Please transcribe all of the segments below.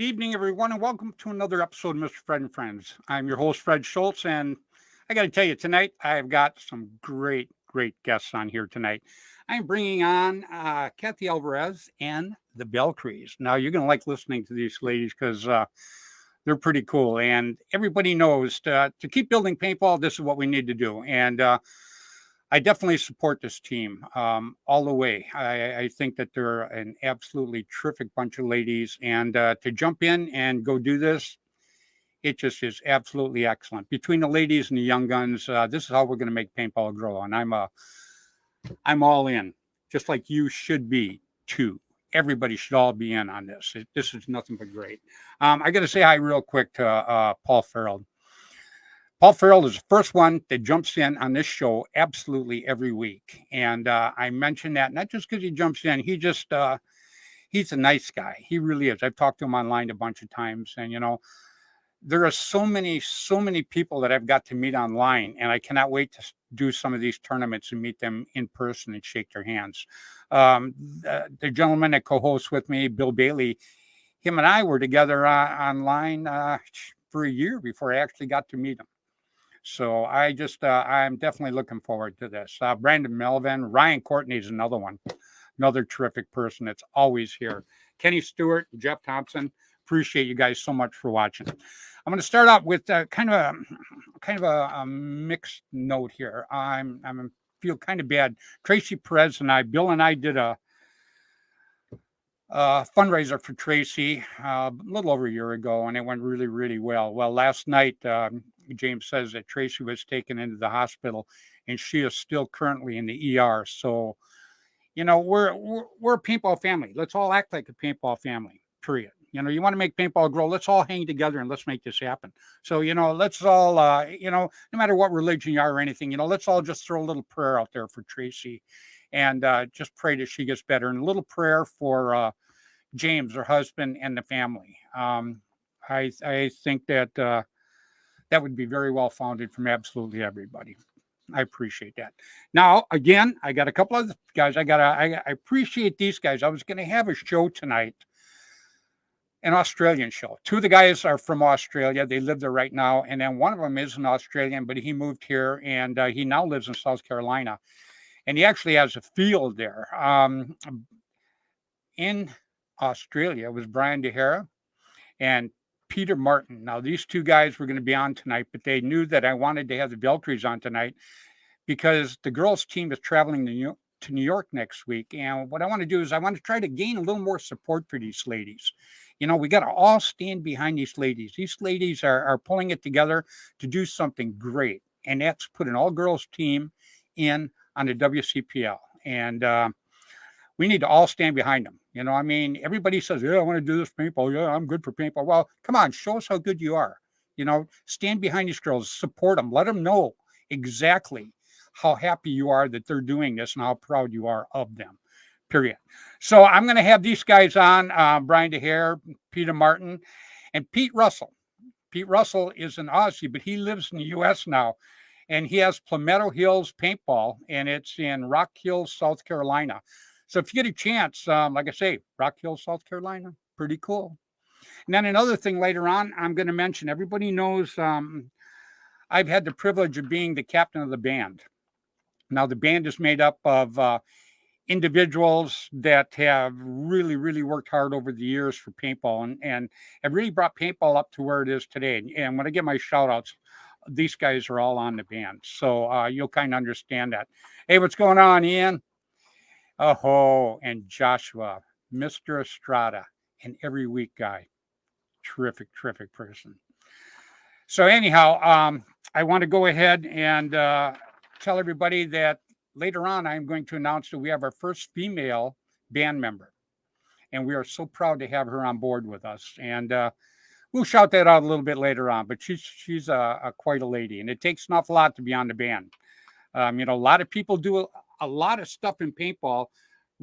evening, everyone, and welcome to another episode of Mr. Fred and Friends. I'm your host, Fred Schultz, and I got to tell you, tonight I've got some great guests on here tonight. I'm bringing on Kathy Alvarez and the Belcrees. Now, you're going to like listening to these ladies because they're pretty cool, and everybody knows to keep building paintball, this is what we need to do. And I definitely support this team all the way. I think that they're an absolutely terrific bunch of ladies, and to jump in and go do this, it just is absolutely excellent. Between the ladies and the young guns, this is how we're going to make paintball grow, and I'm all in, just like you should be too. Everybody should all be in on this. This is nothing but great. I got to say hi real quick to Paul Farrell. Paul Farrell is the first one that jumps in on this show absolutely every week. And I mentioned that not just because he jumps in, he's a nice guy. He really is. I've talked to him online a bunch of times. And, there are so many people that I've got to meet online. And I cannot wait to do some of these tournaments and meet them in person and shake their hands. The gentleman that co-hosts with me, Bill Bailey, him and I were together online for a year before I actually got to meet him. So I'm definitely looking forward to this. Brandon Melvin, Ryan Courtney is another one, another terrific person that's always here. Kenny Stewart, Jeff Thompson, appreciate you guys so much for watching. I'm going to start out with kind of a mixed note here. I'm feel kind of bad. Tracy Perez and Bill and I did a fundraiser for Tracy a little over a year ago, and it went really well. Well, last night, James says that Tracy was taken into the hospital, and she is still currently in the ER. So, we're a paintball family. Let's all act like a paintball family. Period. You want to make paintball grow. Let's all hang together and let's make this happen. So, let's all, no matter what religion you are or anything, let's all just throw a little prayer out there for Tracy. And just pray that she gets better. And a little prayer for James, her husband, and the family. I think that that would be very well founded from absolutely everybody. I appreciate that. Now, again, I got a couple of guys. I appreciate these guys. I was going to have a show tonight, an Australian show. Two of the guys are from Australia. They live there right now. And then one of them is an Australian, but he moved here, and he now lives in South Carolina. And he actually has a field there. In Australia was Brian DeHara and Peter Martin. Now, these two guys were going to be on tonight, but they knew that I wanted to have the Belcrees on tonight because the girls' team is traveling to New York next week. And what I want to do is I want to try to gain a little more support for these ladies. We got to all stand behind these ladies. These ladies are pulling it together to do something great. And that's put an all-girls team in on the WCPL. And we need to all stand behind them. Everybody says, yeah, I want to do this paintball. Yeah, I'm good for paintball. Well, come on, show us how good you are. Stand behind these girls, support them, let them know exactly how happy you are that they're doing this and how proud you are of them, period. So I'm going to have these guys on, Brian DeHare, Peter Martin, and Pete Russell. Pete Russell is an Aussie, but he lives in the U.S. now. And he has Palmetto Hills Paintball, and it's in Rock Hill, South Carolina. So if you get a chance, like I say, Rock Hill, South Carolina, pretty cool. And then another thing later on, I'm going to mention, everybody knows I've had the privilege of being the captain of the band. Now, the band is made up of individuals that have really worked hard over the years for paintball and have really brought paintball up to where it is today. And when I get my shout outs, these guys are all on the band. So you'll kind of understand that. Hey, what's going on, Ian? Oh, and Joshua, Mr. Estrada, and every week guy. Terrific person. So anyhow, I want to go ahead and tell everybody that later on, I'm going to announce that we have our first female band member. And we are so proud to have her on board with us. And we'll shout that out a little bit later on, but she's quite a lady, and it takes an awful lot to be on the band. A lot of people do a lot of stuff in paintball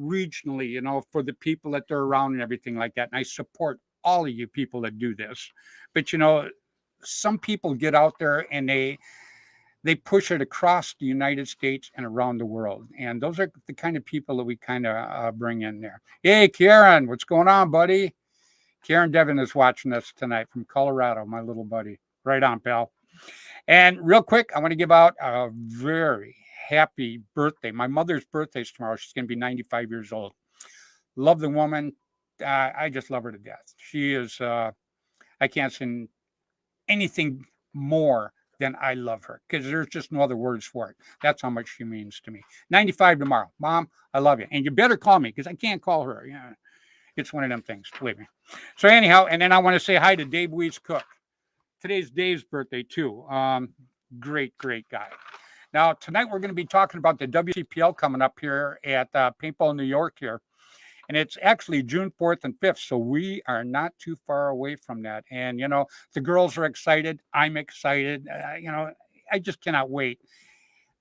regionally, for the people that they're around and everything like that. And I support all of you people that do this. But, some people get out there and they push it across the United States and around the world. And those are the kind of people that we kind of bring in there. Hey, Kieran, what's going on, buddy? Karen Devon is watching us tonight from Colorado, my little buddy. Right on, pal. And real quick, I want to give out a very happy birthday. My mother's birthday is tomorrow. She's going to be 95 years old. Love the woman. I just love her to death. She is, I can't say anything more than I love her because there's just no other words for it. That's how much she means to me. 95 tomorrow. Mom, I love you. And you better call me because I can't call her. Yeah, it's one of them things, believe me. So anyhow, and then I want to say hi to Dave Weeds Cook. Today's Dave's birthday too. Great guy. Now tonight we're going to be talking about the WCPL coming up here at Paintball New York here, and it's actually June 4th and 5th, so we are not too far away from that. And you know, the girls are excited. I'm excited. You know, I just cannot wait.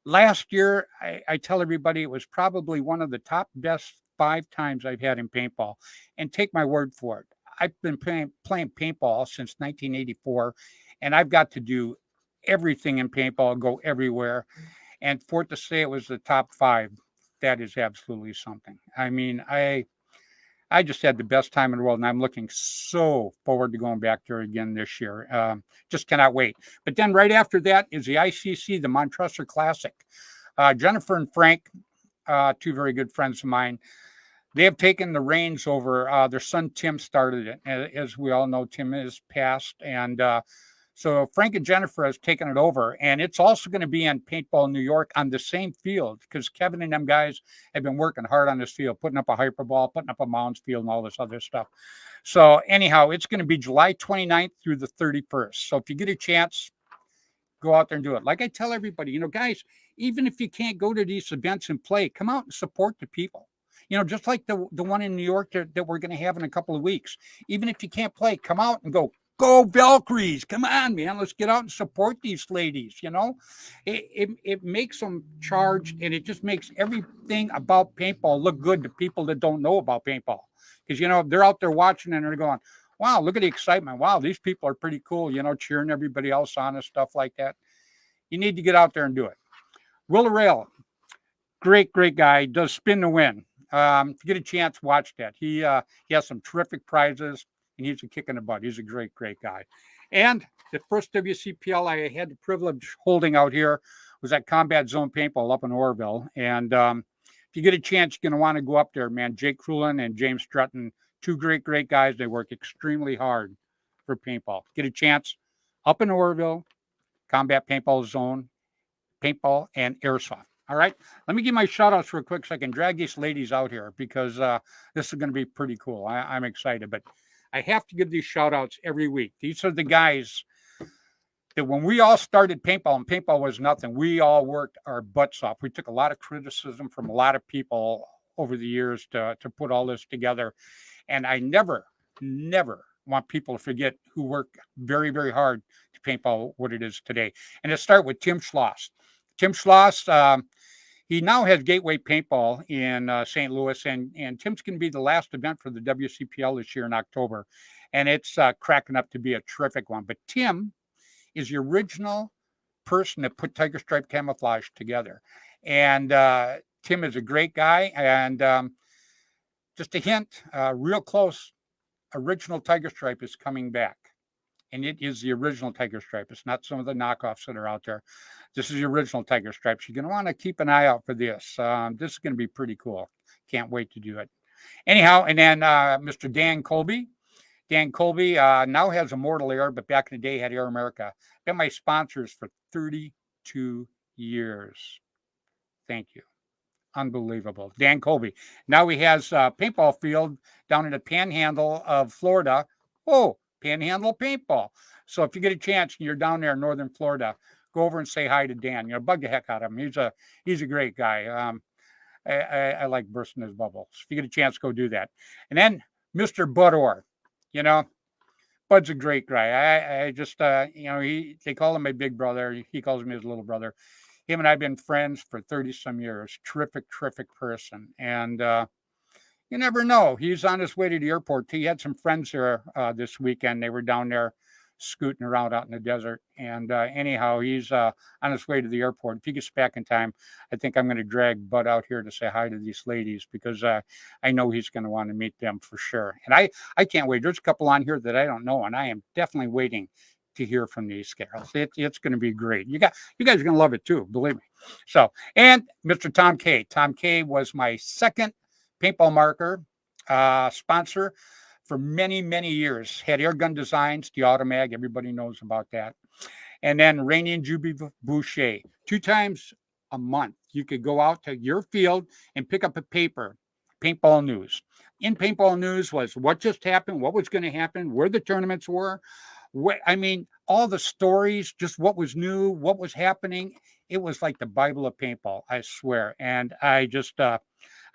Last year, I tell everybody it was probably one of the top best 5 times I've had in paintball, and take my word for it. I've been playing paintball since 1984, and I've got to do everything in paintball, go everywhere. And for it to say it was the top 5, that is absolutely something. I mean, I just had the best time in the world, and I'm looking so forward to going back there again this year. Just cannot wait. But then right after that is the ICC, the Montressor Classic. Jennifer and Frank, 2 very good friends of mine, they have taken the reins over. Their son Tim started it. As we all know, Tim is passed, and so Frank and Jennifer has taken it over, and it's also going to be in Paintball New York on the same field because Kevin and them guys have been working hard on this field, putting up a hyperball, putting up a mounds field, and all this other stuff. So anyhow, it's going to be July 29th through the 31st. So if you get a chance, go out there and do it. Like I tell everybody, you know, guys, even if you can't go to these events and play, come out and support the people. You know, just like the one in New York that we're going to have in a couple of weeks. Even if you can't play, come out and go Valkyries. Come on, man. Let's get out and support these ladies. You know, it makes them charged, and it just makes everything about paintball look good to people that don't know about paintball. Because, you know, they're out there watching and they're going, wow, look at the excitement. Wow, these people are pretty cool, you know, cheering everybody else on and stuff like that. You need to get out there and do it. Will Rail, great guy, does spin to win. If you get a chance, watch that. He has some terrific prizes, and he's a kick in the butt. He's a great guy. And the first WCPL I had the privilege holding out here was at Combat Zone Paintball up in Orville. And if you get a chance, you're going to want to go up there, man. Jake Crulin and James Strutton, 2 great guys. They work extremely hard for paintball. Get a chance up in Orville, Combat Paintball Zone, paintball and airsoft. All right. Let me give my shout outs real quick so I can drag these ladies out here because this is going to be pretty cool. I'm excited, but I have to give these shout outs every week. These are the guys that when we all started paintball, and paintball was nothing, we all worked our butts off. We took a lot of criticism from a lot of people over the years to put all this together. And I never want people to forget who worked very hard to paintball what it is today. And let's start with Tim Schloss. Tim Schloss, he now has Gateway Paintball in St. Louis, and Tim's going to be the last event for the WCPL this year in October, and it's cracking up to be a terrific one. But Tim is the original person that put Tiger Stripe camouflage together, and Tim is a great guy. And just a hint, real close, original Tiger Stripe is coming back. And it is the original Tiger Stripe. It's not some of the knockoffs that are out there. This is the original Tiger Stripes. You're going to want to keep an eye out for this. This is going to be pretty cool. Can't wait to do it. Anyhow, and then Mr. Dan Colby. Dan Colby now has Immortal Air, but back in the day had Air America. Been my sponsors for 32 years. Thank you. Unbelievable. Dan Colby. Now he has a paintball field down in the panhandle of Florida. Oh, Panhandle Paintball. So if you get a chance and you're down there in northern Florida, go over and say hi to Dan. You know, bug the heck out of him. He's a great guy. I like bursting his bubble. So if you get a chance, go do that. And then Mr. Bud Orr. You know, Bud's a great guy. I just you know, they call him my big brother. He calls me his little brother. Him and I've been friends for 30-some years. Terrific person. And you never know. He's on his way to the airport. He had some friends there this weekend. They were down there scooting around out in the desert. And anyhow, he's on his way to the airport. If he gets back in time, I think I'm going to drag Bud out here to say hi to these ladies, because I know he's going to want to meet them for sure. And I can't wait. There's a couple on here that I don't know, and I am definitely waiting to hear from these girls. It's going to be great. You guys are going to love it too, believe me. So, and Mr. Tom K. Tom K was my second paintball marker sponsor for many, many years. Had Airgun Designs, the Automag, everybody knows about that. And then Rainey and Juby Boucher. 2 times a month, you could go out to your field and pick up a paper, Paintball News. In Paintball News was what just happened, what was going to happen, where the tournaments were. I mean, all the stories, just what was new, what was happening. It was like the Bible of paintball, I swear. And I just, I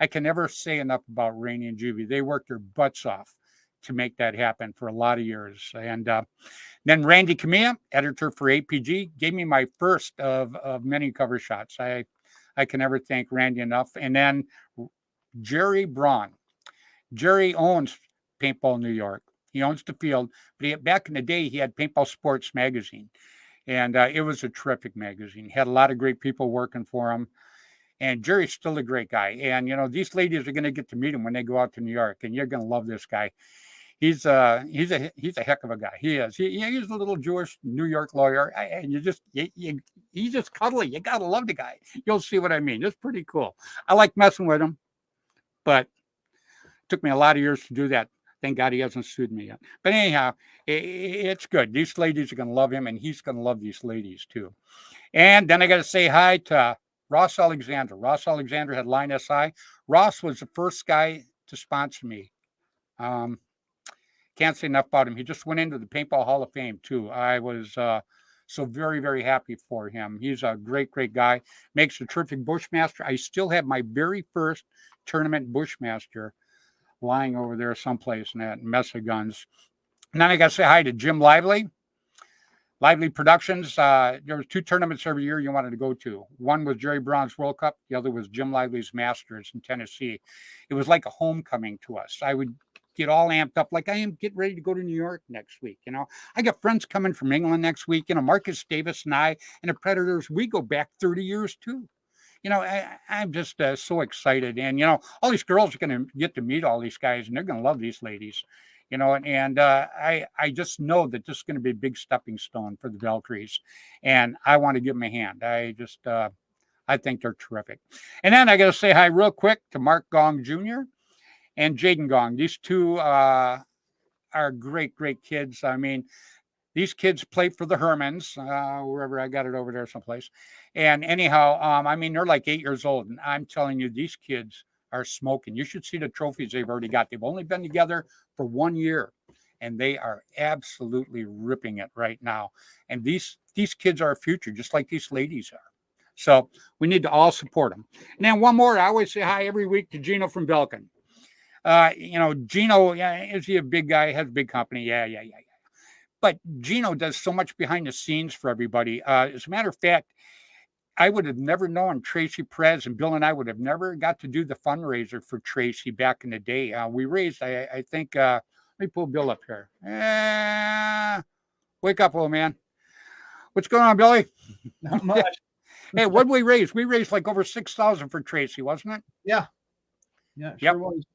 can never say enough about Rainey and Juvie. They worked their butts off to make that happen for a lot of years. And then Randy Camilla, editor for APG, gave me my first of many cover shots. I can never thank Randy enough. And then Jerry Braun. Jerry owns Paintball New York. He owns the field, but back in the day, he had Paintball Sports magazine, and it was a terrific magazine. He had a lot of great people working for him, and Jerry's still a great guy. And, you know, these ladies are going to get to meet him when they go out to New York, and you're going to love this guy. He's a heck of a guy. He is. He's a little Jewish New York lawyer, and he's just cuddly. You got to love the guy. You'll see what I mean. It's pretty cool. I like messing with him, but it took me a lot of years to do that. Thank God he hasn't sued me yet. But anyhow, it's good. These ladies are going to love him, and he's going to love these ladies too. And then I got to say hi to Ross Alexander. Ross Alexander had Line SI. Ross was the first guy to sponsor me. Can't say enough about him. He just went into the Paintball Hall of Fame too. I was so very, very happy for him. He's a great, great guy. Makes a terrific Bushmaster. I still have my very first tournament Bushmaster lying over there someplace in that mess of guns. And then I got to say hi to Jim Lively. Lively Productions. There were 2 tournaments every year you wanted to go to. One was Jerry Brown's World Cup. The other was Jim Lively's Masters in Tennessee. It was like a homecoming to us. I would get all amped up, like I am getting ready to go to New York next week. You know, I got friends coming from England next week. You know, Marcus Davis and I and the Predators, we go back 30 years too. You know, I'm just so excited. And, you know, all these girls are going to get to meet all these guys, and they're going to love these ladies, you know, and I just know that this is going to be a big stepping stone for the Valkyries, and I want to give them a hand. I think they're terrific. And then I got to say hi real quick to Mark Gong Jr. and Jaden Gong. These two are great, great kids. I mean, these kids play for the Hermans, wherever I got it over there someplace. And anyhow, I mean, they're like 8 years old. And I'm telling you, these kids are smoking. You should see the trophies they've already got. They've only been together for 1 year, and they are absolutely ripping it right now. And these kids are our future, just like these ladies are. So we need to all support them. And then one more, I always say hi every week to Gino from Belkin. You know, Gino, is he a big guy? Has a big company? Yeah. But Gino does so much behind the scenes for everybody. As a matter of fact, I would have never known Tracy Perez, and Bill and I would have never got to do the fundraiser for Tracy back in the day. We raised, I think, let me pull Bill up here. Wake up, old man. What's going on, Billy? Not much. Hey, what did we raise? We raised like over $6,000 for Tracy, wasn't it? Yeah. Yeah, sure was.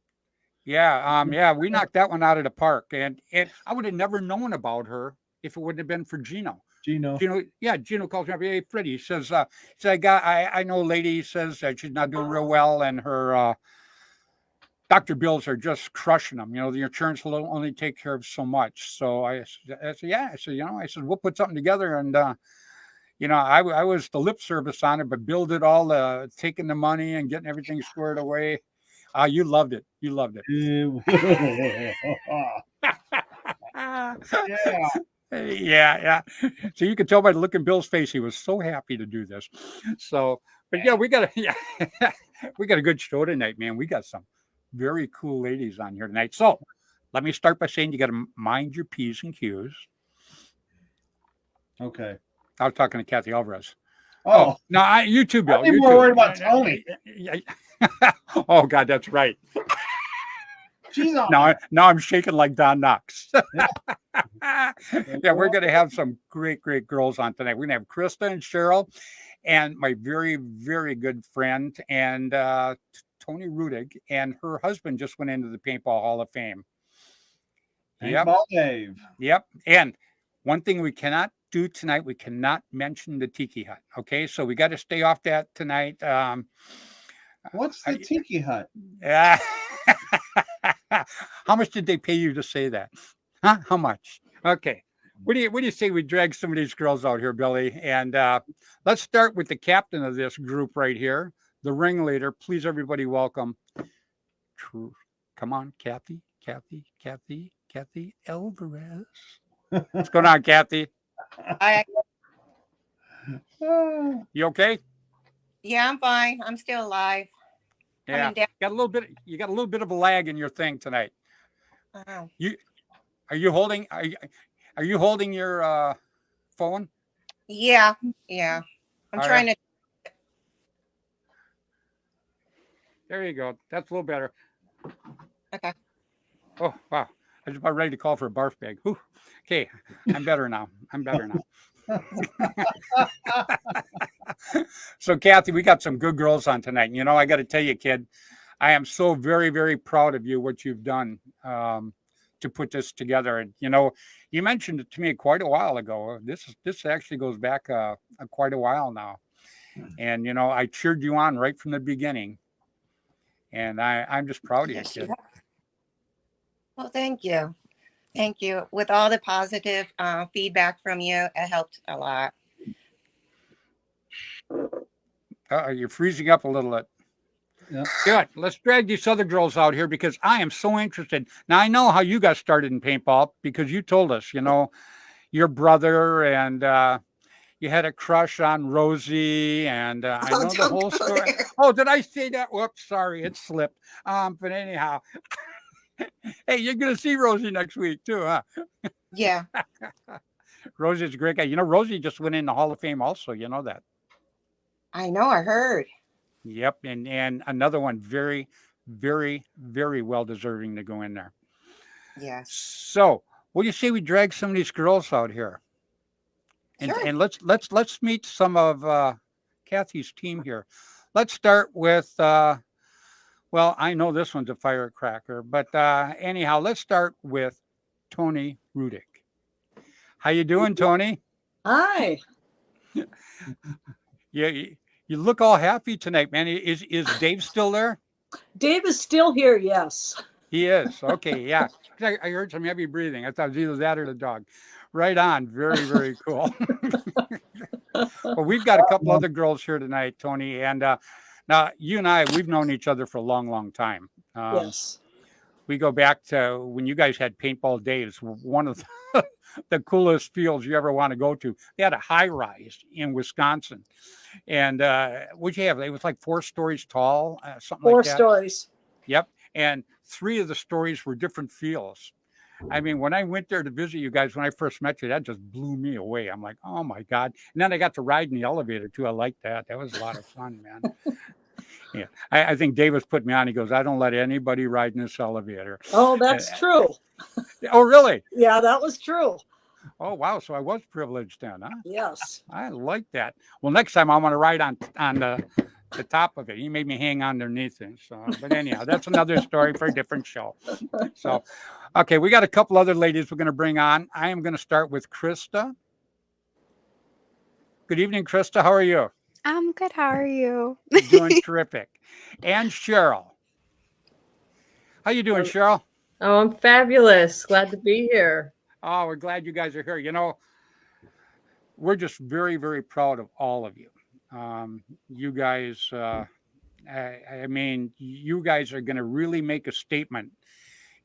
Yeah, we knocked that one out of the park, and I would have never known about her if it wouldn't have been for Gino. Gino calls me up. Hey, Freddy, he says, I know a lady says that she's not doing real well, and her doctor bills are just crushing them. You know, the insurance will only take care of so much. So I said, yeah. I said, I said, we'll put something together, and I was the lip service on it, but Bill did all the taking the money and getting everything squared away. You loved it. You loved it. Yeah. So you could tell by the look in Bill's face, he was so happy to do this. So, but yeah, we got a good show tonight, man. We got some very cool ladies on here tonight. So let me start by saying you got to mind your P's and Q's. Okay. I was talking to Kathy Alvarez. Oh no, you too, Bill. I'm more worried about Tony. Oh God, that's right. She's on. Now I'm shaking like Don Knox. Yeah, we're going to have some great, great girls on tonight. We're going to have Krista and Cheryl and my very, very good friend and Tony Rudig, and her husband just went into the Paintball Hall of Fame. Paintball Dave. Yep. And one thing we cannot do tonight, we cannot mention the Tiki Hut. Okay, so we got to stay off that tonight. What's the Tiki Hut? Yeah. How much did they pay you to say that? Huh? How much? Okay. What do you say we drag some of these girls out here, Billy? And let's start with the captain of this group right here, the ringleader. Please, everybody, welcome. Come on, Kathy Alvarez. What's going on, Kathy? Hi. You okay? Yeah, I'm fine. I'm still alive. Yeah, you got a little bit of a lag in your thing tonight. Oh. Are you holding your phone? Yeah. I'm trying to. There you go. That's a little better. Okay. Oh wow! I was about ready to call for a barf bag. Whew. Okay, I'm better now. So, Kathy, we got some good girls on tonight. You know, I got to tell you, kid, I am so very, very proud of you, what you've done to put this together. And, you know, you mentioned it to me quite a while ago. This actually goes back quite a while now. And, you know, I cheered you on right from the beginning. And I'm just proud of you, kid. Well, thank you. Thank you. With all the positive feedback from you, it helped a lot. You're freezing up a little bit. Yeah. Good. Let's drag these other girls out here because I am so interested. Now, I know how you got started in paintball because you told us, you know, your brother and you had a crush on Rosie, and I know the whole story. Oh, did I say that? Whoops, sorry, it slipped. But anyhow, hey, you're going to see Rosie next week too, huh? Yeah. Rosie's a great guy. You know, Rosie just went in the Hall of Fame also. You know that. I know. I heard. Yep, and another one very, very, very well deserving to go in there. Yes. So, what do you say we drag some of these girls out here, and Sure. and let's meet some of Kathy's team here. Let's start with well, I know this one's a firecracker, but anyhow, let's start with Tony Rudick. How you doing, Tony? Hi. Yeah. You look all happy tonight, man. Is Dave still there? Dave is still here, yes. He is. Okay, yeah. I heard some heavy breathing. I thought it was either that or the dog. Right on. Very, very cool. Well, we've got a couple other girls here tonight, Tony. And now you and I, we've known each other for a long, long time. Yes. We go back to when you guys had paintball days. One of the coolest fields you ever want to go to. They had a high rise in Wisconsin. And what'd you have? It was like 4 stories tall, something like that. 4 stories. Yep. And 3 of the stories were different fields. I mean, when I went there to visit you guys, when I first met you, that just blew me away. I'm like, oh my God. And then I got to ride in the elevator too. I liked that. That was a lot of fun, man. Yeah. I think Davis put me on. He goes, I don't let anybody ride in this elevator. Oh, that's true. Oh, really? Yeah, that was true. Oh, wow. So I was privileged then, huh? Yes. I like that. Well, next time I want to ride on the top of it. He made me hang underneath it. So, but anyhow, that's another story for a different show. So, okay, we got a couple other ladies we're going to bring on. I am going to start with Krista. Good evening, Krista. How are you? I'm good. How are you? Doing terrific. And Cheryl. How you doing, Cheryl? Oh, I'm fabulous. Glad to be here. Oh, we're glad you guys are here. You know, we're just very, very proud of all of you. You guys, I mean, you guys are going to really make a statement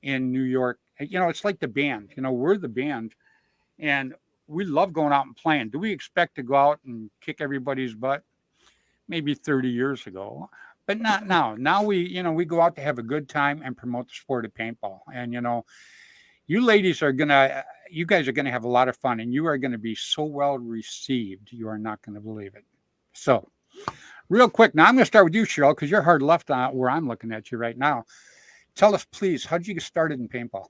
in New York. You know, it's like the band. You know, we're the band, and we love going out and playing. Do we expect to go out and kick everybody's butt? Maybe 30 years ago, but not now. Now we go out to have a good time and promote the sport of paintball. And, you know, you guys are going to have a lot of fun, and you are going to be so well received. You are not going to believe it. So real quick, now I'm going to start with you, Cheryl, because you're hard left on where I'm looking at you right now. Tell us, please, how did you get started in paintball?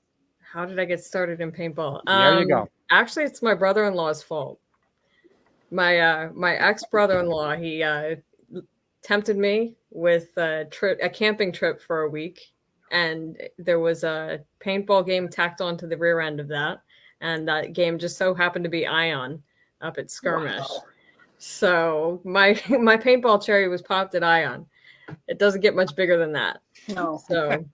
How did I get started in paintball? There you go. Actually, it's my brother-in-law's fault. My ex-brother-in-law, he tempted me with a camping trip for a week, and there was a paintball game tacked onto the rear end of that, and that game just so happened to be Ion up at Skirmish. Wow. So my paintball cherry was popped at Ion. It doesn't get much bigger than that. No. So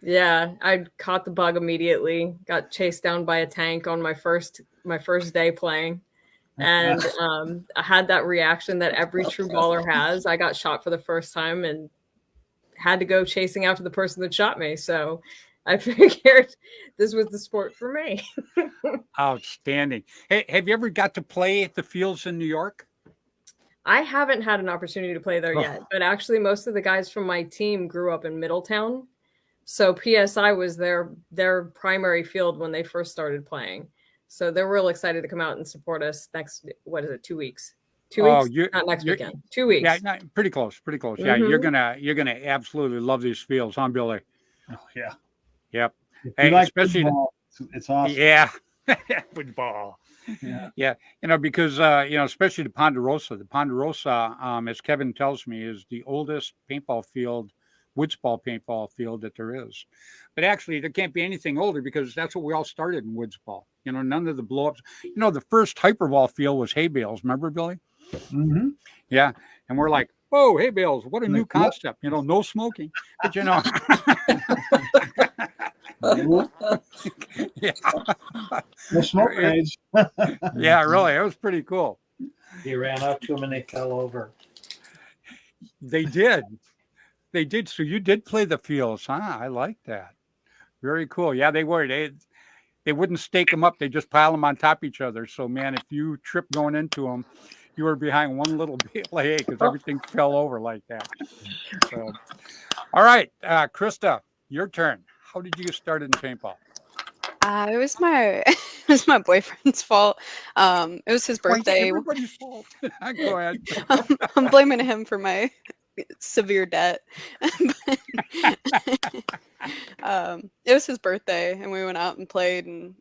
yeah, I caught the bug immediately. Got chased down by a tank on my first day playing, and I had that reaction that every true baller has. I got shot for the first time and had to go chasing after the person that shot me. So I figured this was the sport for me. Outstanding. Hey, have you ever got to play at the fields in New York? I haven't had an opportunity to play there yet, but actually most of the guys from my team grew up in Middletown. So PSI was their primary field when they first started playing. So they're real excited to come out and support us next, 2 weeks? 2 weeks? Not next weekend. 2 weeks. Yeah, pretty close. Mm-hmm. Yeah, you're gonna absolutely love these fields, huh, Billy? Oh, yeah. Yep. Hey, like especially football, it's awesome. Yeah. Football. Yeah. Because especially the Ponderosa. The Ponderosa, as Kevin tells me, is the oldest paintball field, woodsball paintball field that there is. But actually, there can't be anything older because that's what we all started in woodsball. None of the blow-ups. The first hyperball field was hay bales. Remember, Billy? Mm-hmm. Yeah. And we're like, oh, hay bales, what a new concept. No smoking. But yeah. No smoke grenades. Yeah, really. It was pretty cool. He ran up to him and they fell over. They did. So you did play the fields, huh? I like that. Very cool. Yeah, they were. They wouldn't stake them up. They just pile them on top of each other. So, man, if you trip going into them, you were behind one little bale of hay because everything fell over like that. So, all right, Krista, your turn. How did you get started in paintball? It was my boyfriend's fault. It was his birthday. Everybody's fault. Go ahead. I'm blaming him for my severe debt. It was his birthday, and we went out and played, and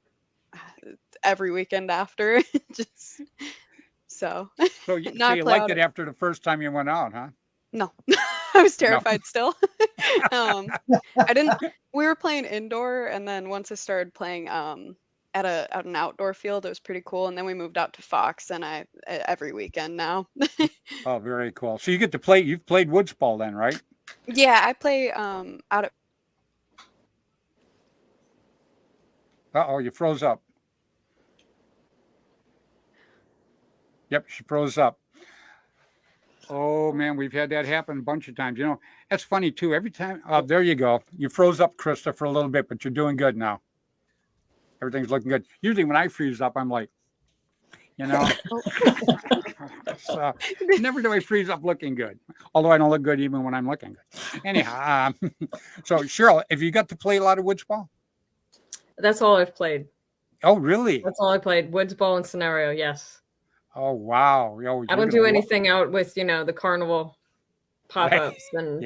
every weekend after, just so. So you liked it after the first time you went out, huh? No, I was terrified still. I didn't. We were playing indoor, and then once I started playing at an outdoor field, it was pretty cool. And then we moved out to Fox, and I every weekend now. Oh, very cool. So you get to play. You've played woodsball then, right? Yeah, I play out at. Uh-oh, you froze up. Yep, she froze up. Oh, man, we've had that happen a bunch of times. That's funny, too. Every time. Oh, there you go. You froze up, Krista, for a little bit, but you're doing good now. Everything's looking good. Usually when I freeze up, I'm like, so, never do I freeze up looking good. Although I don't look good even when I'm looking good. Anyhow, so Cheryl, have you got to play a lot of woodsball? That's all I've played. Oh, really? That's all I played. Woodsball and scenario, yes. Oh, wow. I don't do anything out with, the carnival pop-ups and,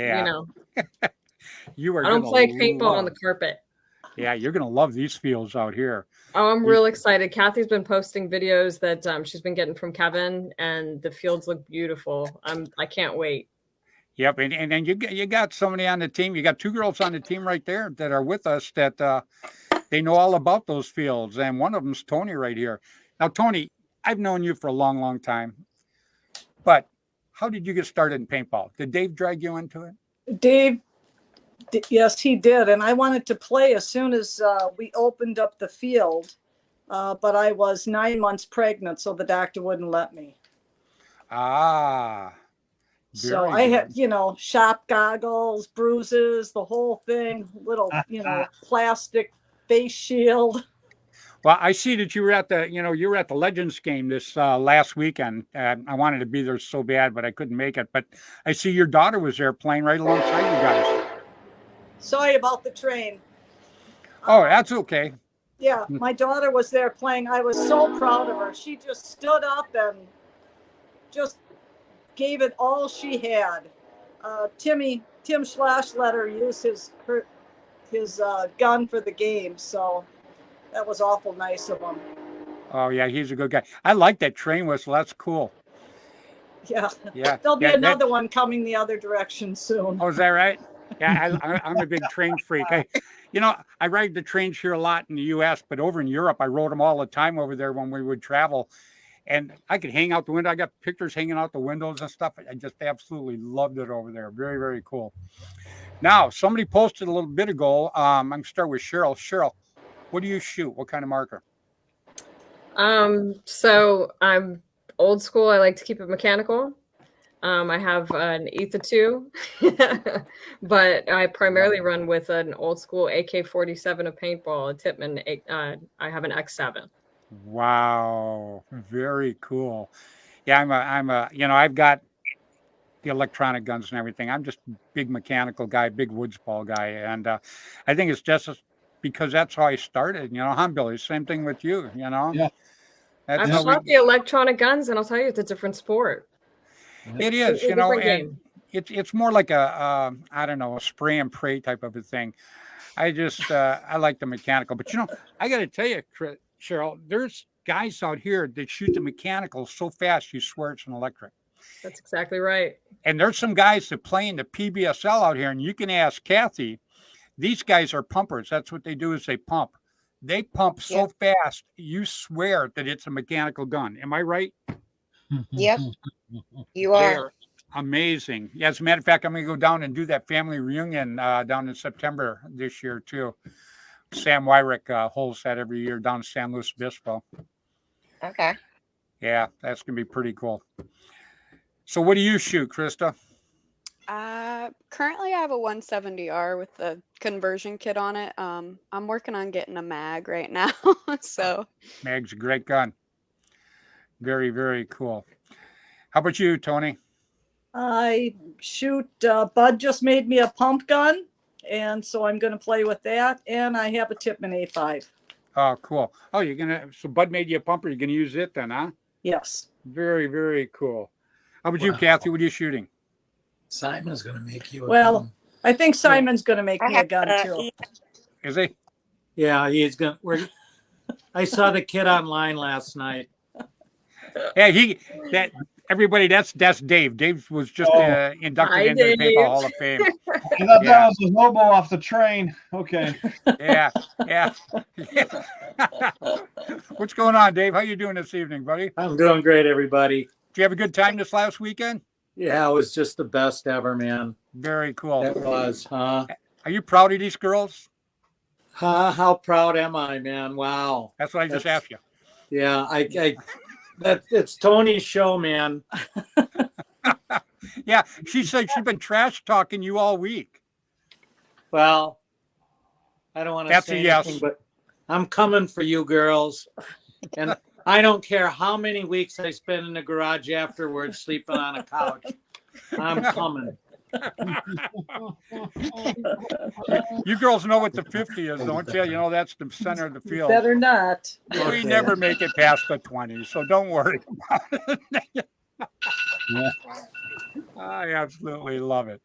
You are. I don't play paintball on the carpet. Yeah, you're going to love these fields out here. Oh, I'm real excited. Kathy's been posting videos that she's been getting from Kevin, and the fields look beautiful. I can't wait. Yep, and then you got somebody on the team. You got two girls on the team right there that are with us that they know all about those fields, and one of them's Tony right here. Now, Tony, I've known you for a long, long time, but how did you get started in paintball? Did Dave drag you into it? Dave, yes, he did. And I wanted to play as soon as we opened up the field, but I was 9 months pregnant, so the doctor wouldn't let me. Ah. So I had, shop goggles, bruises, the whole thing, little, plastic face shield. Well, I see that you were at the Legends game this last weekend. I wanted to be there so bad, but I couldn't make it. But I see your daughter was there playing right alongside you guys. Sorry about the train. Oh, that's okay. Yeah, my daughter was there playing. I was so proud of her. She just stood up and just gave it all she had. Tim Schlash let her use his gun for the game, so That was awful nice of him. Oh yeah, he's a good guy. I like that train whistle. That's cool. Yeah. Yeah. There'll be Yeah, another one coming the other direction soon. Oh, is that right? Yeah, I'm a big train freak. I ride the trains here a lot in the U.S., but over in Europe, I rode them all the time over there when we would travel. And I could hang out the window. I got pictures hanging out the windows and stuff. I just absolutely loved it over there. Very, very cool. Now, somebody posted a little bit ago. I'm going to start with Cheryl. Cheryl, what do you shoot? What kind of marker? So I'm old school. I like to keep it mechanical. I have an Ether 2, but I primarily run with an old school AK-47 of paintball, a Tippmann. I have an X7. Wow, very cool. Yeah, I've got the electronic guns and everything. I'm just a big mechanical guy, big woods ball guy, and I think it's just because that's how I started. Huh, Billy? Same thing with you. Yeah. I've shot the electronic guns, and I'll tell you, it's a different sport. It is, and it's more like a I don't know, a spray and pray type of a thing. I like the mechanical, but I got to tell you, Cheryl, there's guys out here that shoot the mechanical so fast you swear it's an electric. That's exactly right. And there's some guys that play in the PBSL out here, and you can ask Kathy. These guys are pumpers. That's what they do is they pump. They pump so fast you swear that it's a mechanical gun. Am I right? Yep, you are. They're amazing. Yeah, as a matter of fact, I'm going to go down and do that family reunion down in September this year too. Sam Wyrick holds that every year down in San Luis Obispo. Okay. Yeah, that's going to be pretty cool. So what do you shoot, Krista? Currently I have a 170R with the conversion kit on it. I'm working on getting a mag right now. So Mag's a great gun. Very, very cool. How about you, Tony? I shoot, Bud just made me a pump gun, and so I'm going to play with that. And I have a Tippmann A5. Oh, cool. Oh, so Bud made you a pumper. You're going to use it then, huh? Yes. Very, very cool. How about you, Kathy? What are you shooting? Simon's going to make you a gun. I think Simon's going to make me a gun too. Is he? Yeah, he's going to. I saw the kid online last night. Yeah, everybody, that's Dave. Dave was just inducted into the Paintball Hall of Fame. I thought that was a hobo off the train. Okay. Yeah. What's going on, Dave? How you doing this evening, buddy? I'm doing great, everybody. Did you have a good time this last weekend? Yeah, it was just the best ever, man. Very cool. It was, huh? Are you proud of these girls? How proud am I, man? Wow. That's what I just asked you. Yeah, it's Tony's show, man. Yeah, she said she's been trash talking you all week. Well, I don't want to say anything, but I'm coming for you girls. And I don't care how many weeks I spend in the garage afterwards sleeping on a couch. I'm coming. You girls know what the 50 is, don't you? That's the center of the field. Better not. We never make it past the 20, so don't worry about it. I absolutely love it.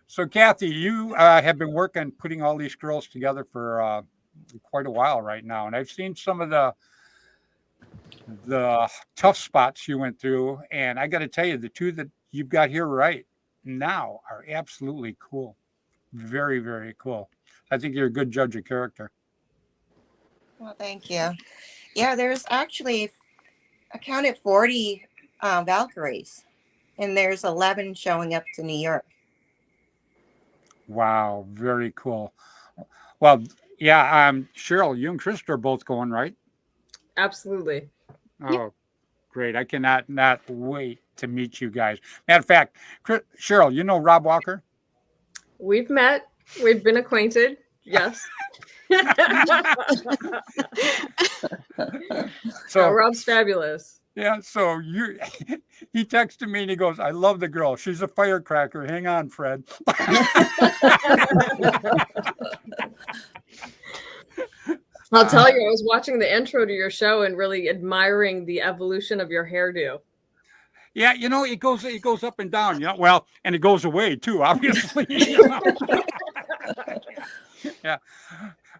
So, Kathy, you have been working putting all these girls together for quite a while right now, and I've seen some of the tough spots you went through, and I got to tell you, the two that you've got here right now are absolutely cool. Very, very cool. I think you're a good judge of character. Well, thank you. Yeah, there's actually, I counted 40 Valkyries, and there's 11 showing up to New York. Wow, very cool. Well, yeah, Cheryl, you and Krista are both going, right? Absolutely. Oh, great. I cannot not wait to meet you guys. Matter of fact, Cheryl, you know Rob Walker? We've met. We've been acquainted. Yes. So Rob's fabulous. Yeah, so he texted me and he goes, I love the girl. She's a firecracker. Hang on, Fred. I'll tell you, I was watching the intro to your show and really admiring the evolution of your hairdo. Yeah, it goes up and down, well, and it goes away too, obviously. Yeah.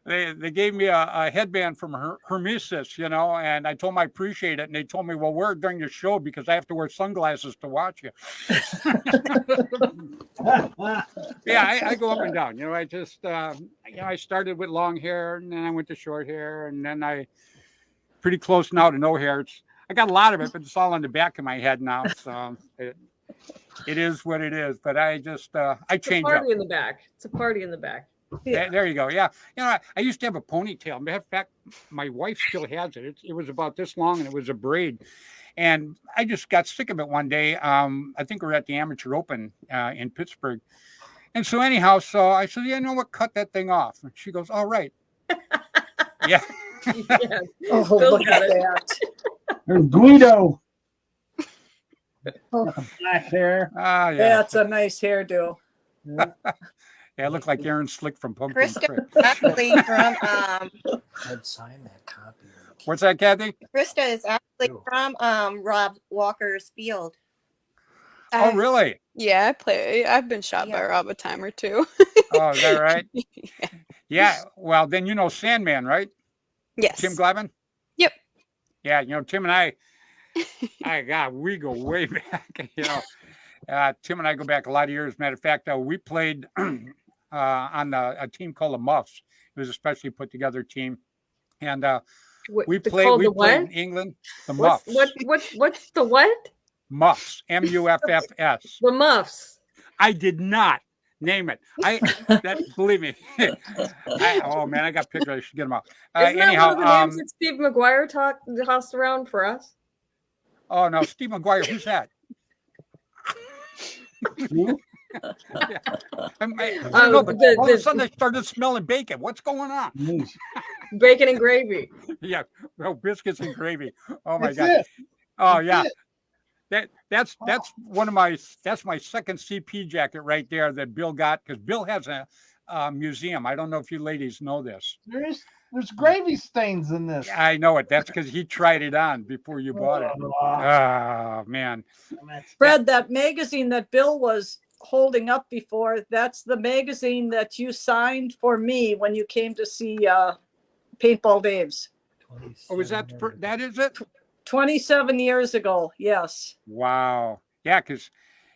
they gave me a headband from Hermesis, you know, and I told them I appreciate it. And they told me, well, wear it during the show because I have to wear sunglasses to watch you. Yeah, I go up and down. You know, I just, I started with long hair and then I went to short hair and then I pretty close now to no hair. I got a lot of it, but it's all on the back of my head now. So it is what it is. But I just, I change up. Party in the back. It's a party in the back. Yeah. There you go. Yeah. You know, I used to have a ponytail. Matter of fact, my wife still has it. It was about this long and it was a braid. And I just got sick of it one day. I think we were at the Amateur Open in Pittsburgh. And so anyhow, so I said, yeah, you know what? Cut that thing off. And she goes, all right. Yeah. Yes. Oh, Bill look got at it. that. There's Guido. Oh, Black hair. Ah, yeah. that's a nice hairdo. Yeah, it looked like Aaron Slick from Pumpkin Krista Fred. is actually from I'd sign that copy. What's that, Kathy? Krista is actually from Rob Walker's field. Oh, really? Yeah, I've been shot by Rob a time or two. Oh, is that right? Yeah. Yeah. Well, then you know Sandman, right? Yes. Tim Glavin? Yep. Yeah, you know, Tim and I, we go way back. You know, Tim and I go back a lot of years. Matter of fact, we played on a team called the Muffs. It was a specially put together team. And we played in England. The Muffs. What's the what? Muffs. Muffs. The Muffs. I did not name it. Believe me. Oh man, I got pictures. I should get them out. Isn't that Anyhow, one of the names that Steve McGuire tossed around for us? Oh no, Steve McGuire. Who's that? Yeah. I don't know, but all of a sudden I started smelling bacon. What's going on? Bacon and gravy. Yeah, biscuits and gravy. Oh my God. Oh yeah. That's one of my my second CP jacket right there that Bill got because Bill has a museum. I don't know if you ladies know this. There's gravy stains in this. I know it. That's because he tried it on before you bought it. Oh man. Fred, that magazine that Bill was holding up before, that's the magazine that you signed for me when you came to see Paintball Dave's. Oh, is that is it? 27 years ago, yes. Wow. Yeah, because,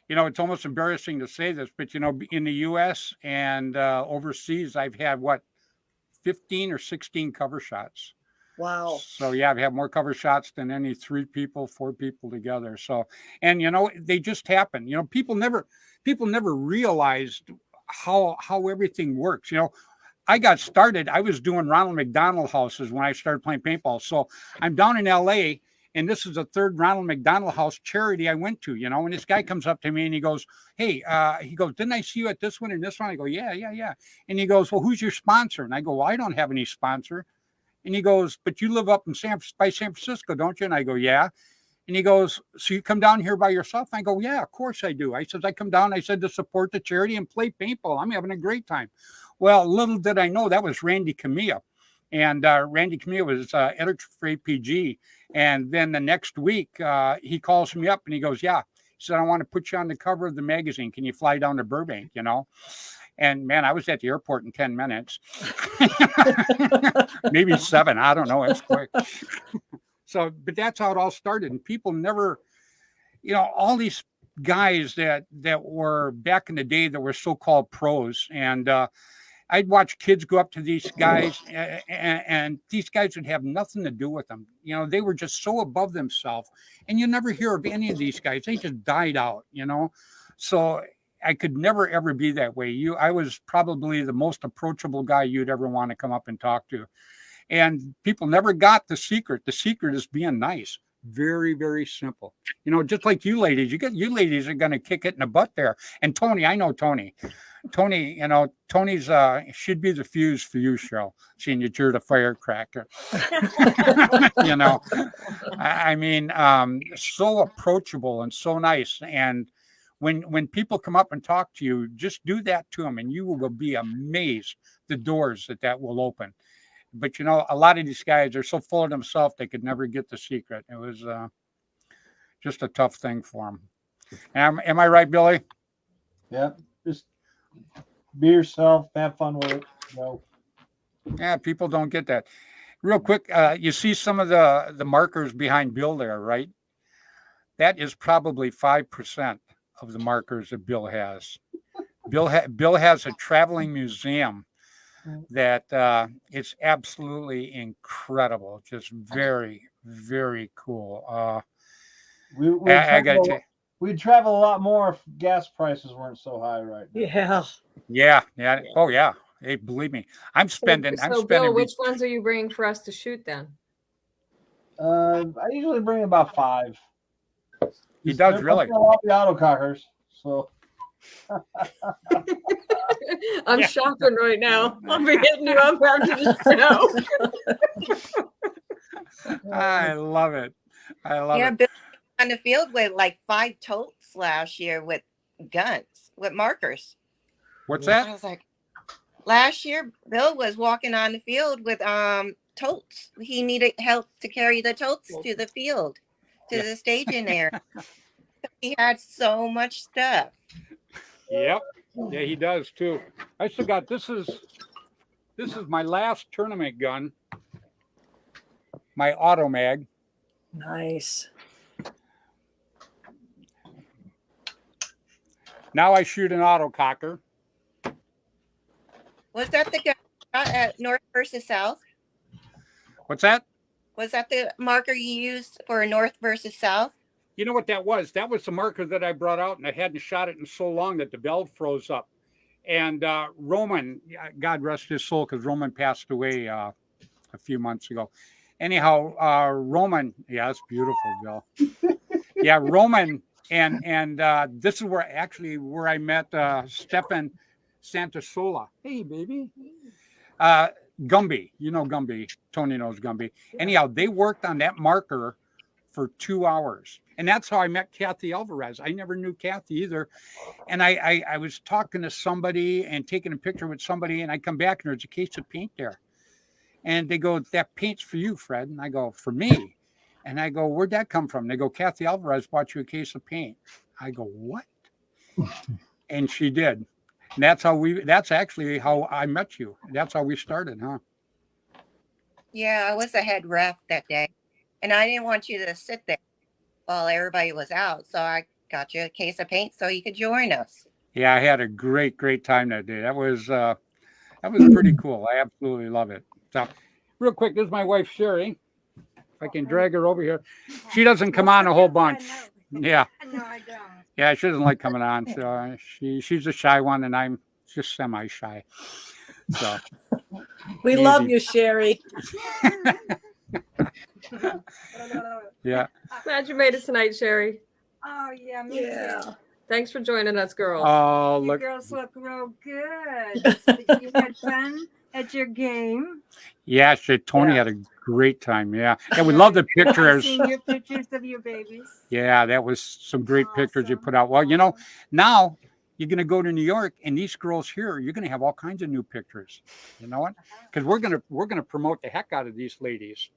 you know, it's almost embarrassing to say this, but, you know, in the U.S. and overseas, I've had, 15 or 16 cover shots. Wow. So, yeah, I've had more cover shots than any 4 people together. So, and, you know, they just happen. You know, people never realized how everything works. You know, I got started, I was doing Ronald McDonald houses when I started playing paintball. So I'm down in LA and this is the third Ronald McDonald House charity I went to, you know, and this guy comes up to me and he goes, hey, didn't I see you at this one and this one? I go, yeah. And he goes, well, who's your sponsor? And I go, well, I don't have any sponsor. And he goes, but you live up in San Francisco, don't you? And I go, yeah. And he goes, so you come down here by yourself? I go, yeah, of course I do. I said, I come down, I said, to support the charity and play paintball. I'm having a great time. Well, little did I know that was Randy Camilla. And Randy Camilla was editor for APG. And then the next week, he calls me up and he goes, yeah. He said, I want to put you on the cover of the magazine. Can you fly down to Burbank, you know? And man, I was at the airport in 10 minutes. Maybe 7. I don't know. It's quick. So, but that's how it all started. And people never, you know, all these guys that were back in the day that were so-called pros. And I'd watch kids go up to these guys and these guys would have nothing to do with them. You know, they were just so above themselves and you never hear of any of these guys. They just died out, you know? So I could never, ever be that way. I was probably the most approachable guy you'd ever want to come up and talk to. And people never got the secret. The secret is being nice. Very, very simple. You know, just like you ladies, you ladies are going to kick it in the butt there. And Tony, I know Tony. Tony, you know, Tony's should be the fuse for you, Cheryl, seeing that you're the firecracker. You know, I mean, so approachable and so nice. And when people come up and talk to you, just do that to them and you will be amazed the doors that will open. But, you know, a lot of these guys are so full of themselves, they could never get the secret. It was just a tough thing for them. Am I right, Billy? Yeah. Just be yourself. Have fun with it. Go. Yeah, people don't get that. Real quick, you see some of the markers behind Bill there, right? That is probably 5% of the markers that Bill has. Bill has a traveling museum that it's absolutely incredible. Just very, very cool. I got to tell you. We'd travel a lot more if gas prices weren't so high right now. Yeah. Yeah. Oh, yeah. Hey, believe me, I'm spending. Bill, which ones are you bringing for us to shoot then? I usually bring about 5. He does really. A lot of the autocockers. So I'm shocking right now. I'll be hitting you up after the show. I love it. I love it. Bill on the field with like 5 totes last year with guns, with markers. What's that? I was like, last year, Bill was walking on the field with totes. He needed help to carry the totes to the field, to the staging area. He had so much stuff. Yep. Yeah, he does too. I still got this is my last tournament gun. My auto mag. Nice. Now I shoot an autococker. Was that the gun at North versus South? What's that? Was that the marker you used for North versus South? You know what that was? That was the marker that I brought out, and I hadn't shot it in so long that the valve froze up. And Roman, God rest his soul, because Roman passed away a few months ago. Anyhow, Roman, yeah, it's beautiful, Bill. Yeah, Roman, and this is where I met Stefan Santasola. Hey, baby. Gumby, you know Gumby. Tony knows Gumby. Anyhow, they worked on that marker for 2 hours. And that's how I met Kathy Alvarez. I never knew Kathy either. And I was talking to somebody and taking a picture with somebody, and I come back and there's a case of paint there. And they go, that paint's for you, Fred. And I go, for me? And I go, where'd that come from? They go, Kathy Alvarez bought you a case of paint. I go, what? And she did. And that's actually how I met you. That's how we started, huh? Yeah, I was the head ref that day. And I didn't want you to sit there while everybody was out. So I got you a case of paint so you could join us. Yeah, I had a great time that day. That was pretty cool. I absolutely love it. So real quick, this is my wife, Sherry. If I can drag her over here. She doesn't come on a whole bunch. Yeah. No, I don't. Yeah, she doesn't like coming on. So she's a shy one, and I'm just semi-shy. So we love you, Sherry. Yeah. Glad you made it tonight, Sherry. Oh yeah, me too. Thanks for joining us, girls. Oh, You look. girls look real good. You had fun at your game. Yeah, Tony had a great time. Yeah. And we love the I've pictures. seen your pictures of your babies. Yeah, that was some great pictures you put out. Well, now you're going to go to New York, and these girls here, you're going to have all kinds of new pictures. You know what? Because we're going to promote the heck out of these ladies.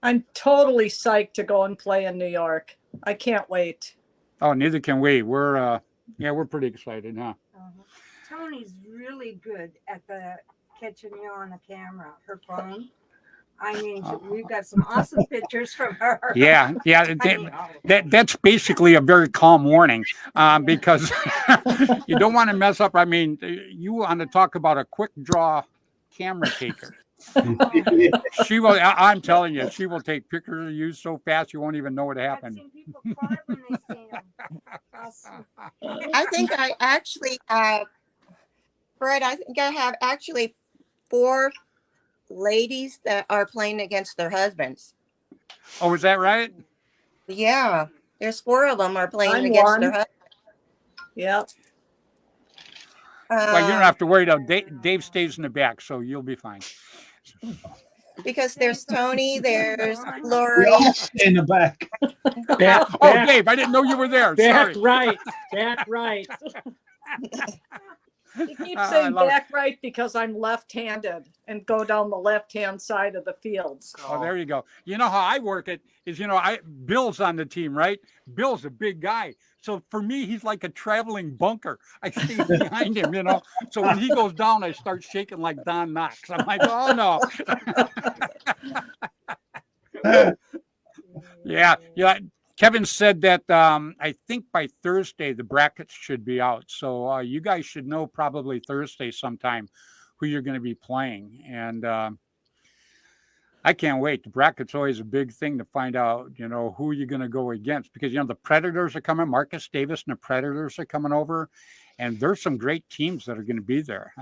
I'm totally psyched to go and play in New York. I can't wait. Oh, neither can we. We're pretty excited, huh? Tony's really good at catching you on the camera, her phone. I mean, we've got some awesome pictures from her. Yeah. That's basically a very calm warning, because you don't want to mess up. I mean, you want to talk about a quick draw camera taker. She will. I'm telling you, she will take pictures of you so fast you won't even know what happened. I've seen people cry when they see them. Awesome. I think I actually have, Fred, I think I have actually 4 ladies that are playing against their husbands. Oh, is that right? Yeah, there's 4 of them are playing I'm against one. their husbands. Yep. Well, you don't have to worry though. Dave stays in the back, so you'll be fine. Because there's Tony, there's we Lori. all stay in the back. Oh, Dave, I didn't know you were there. Sorry. Back right. He keeps saying back right because I'm left-handed and go down the left-hand side of the field. So. Oh, there you go. You know how I work it is, Bill's on the team, right? Bill's a big guy. So for me, he's like a traveling bunker. I stay behind him, So when he goes down, I start shaking like Don Knotts. I'm like, oh no. Yeah. Kevin said that I think by Thursday the brackets should be out. So you guys should know probably Thursday sometime who you're going to be playing. And I can't wait. The bracket's always a big thing to find out, who you're going to go against because, the Predators are coming. Marcus Davis and the Predators are coming over. And there's some great teams that are going to be there.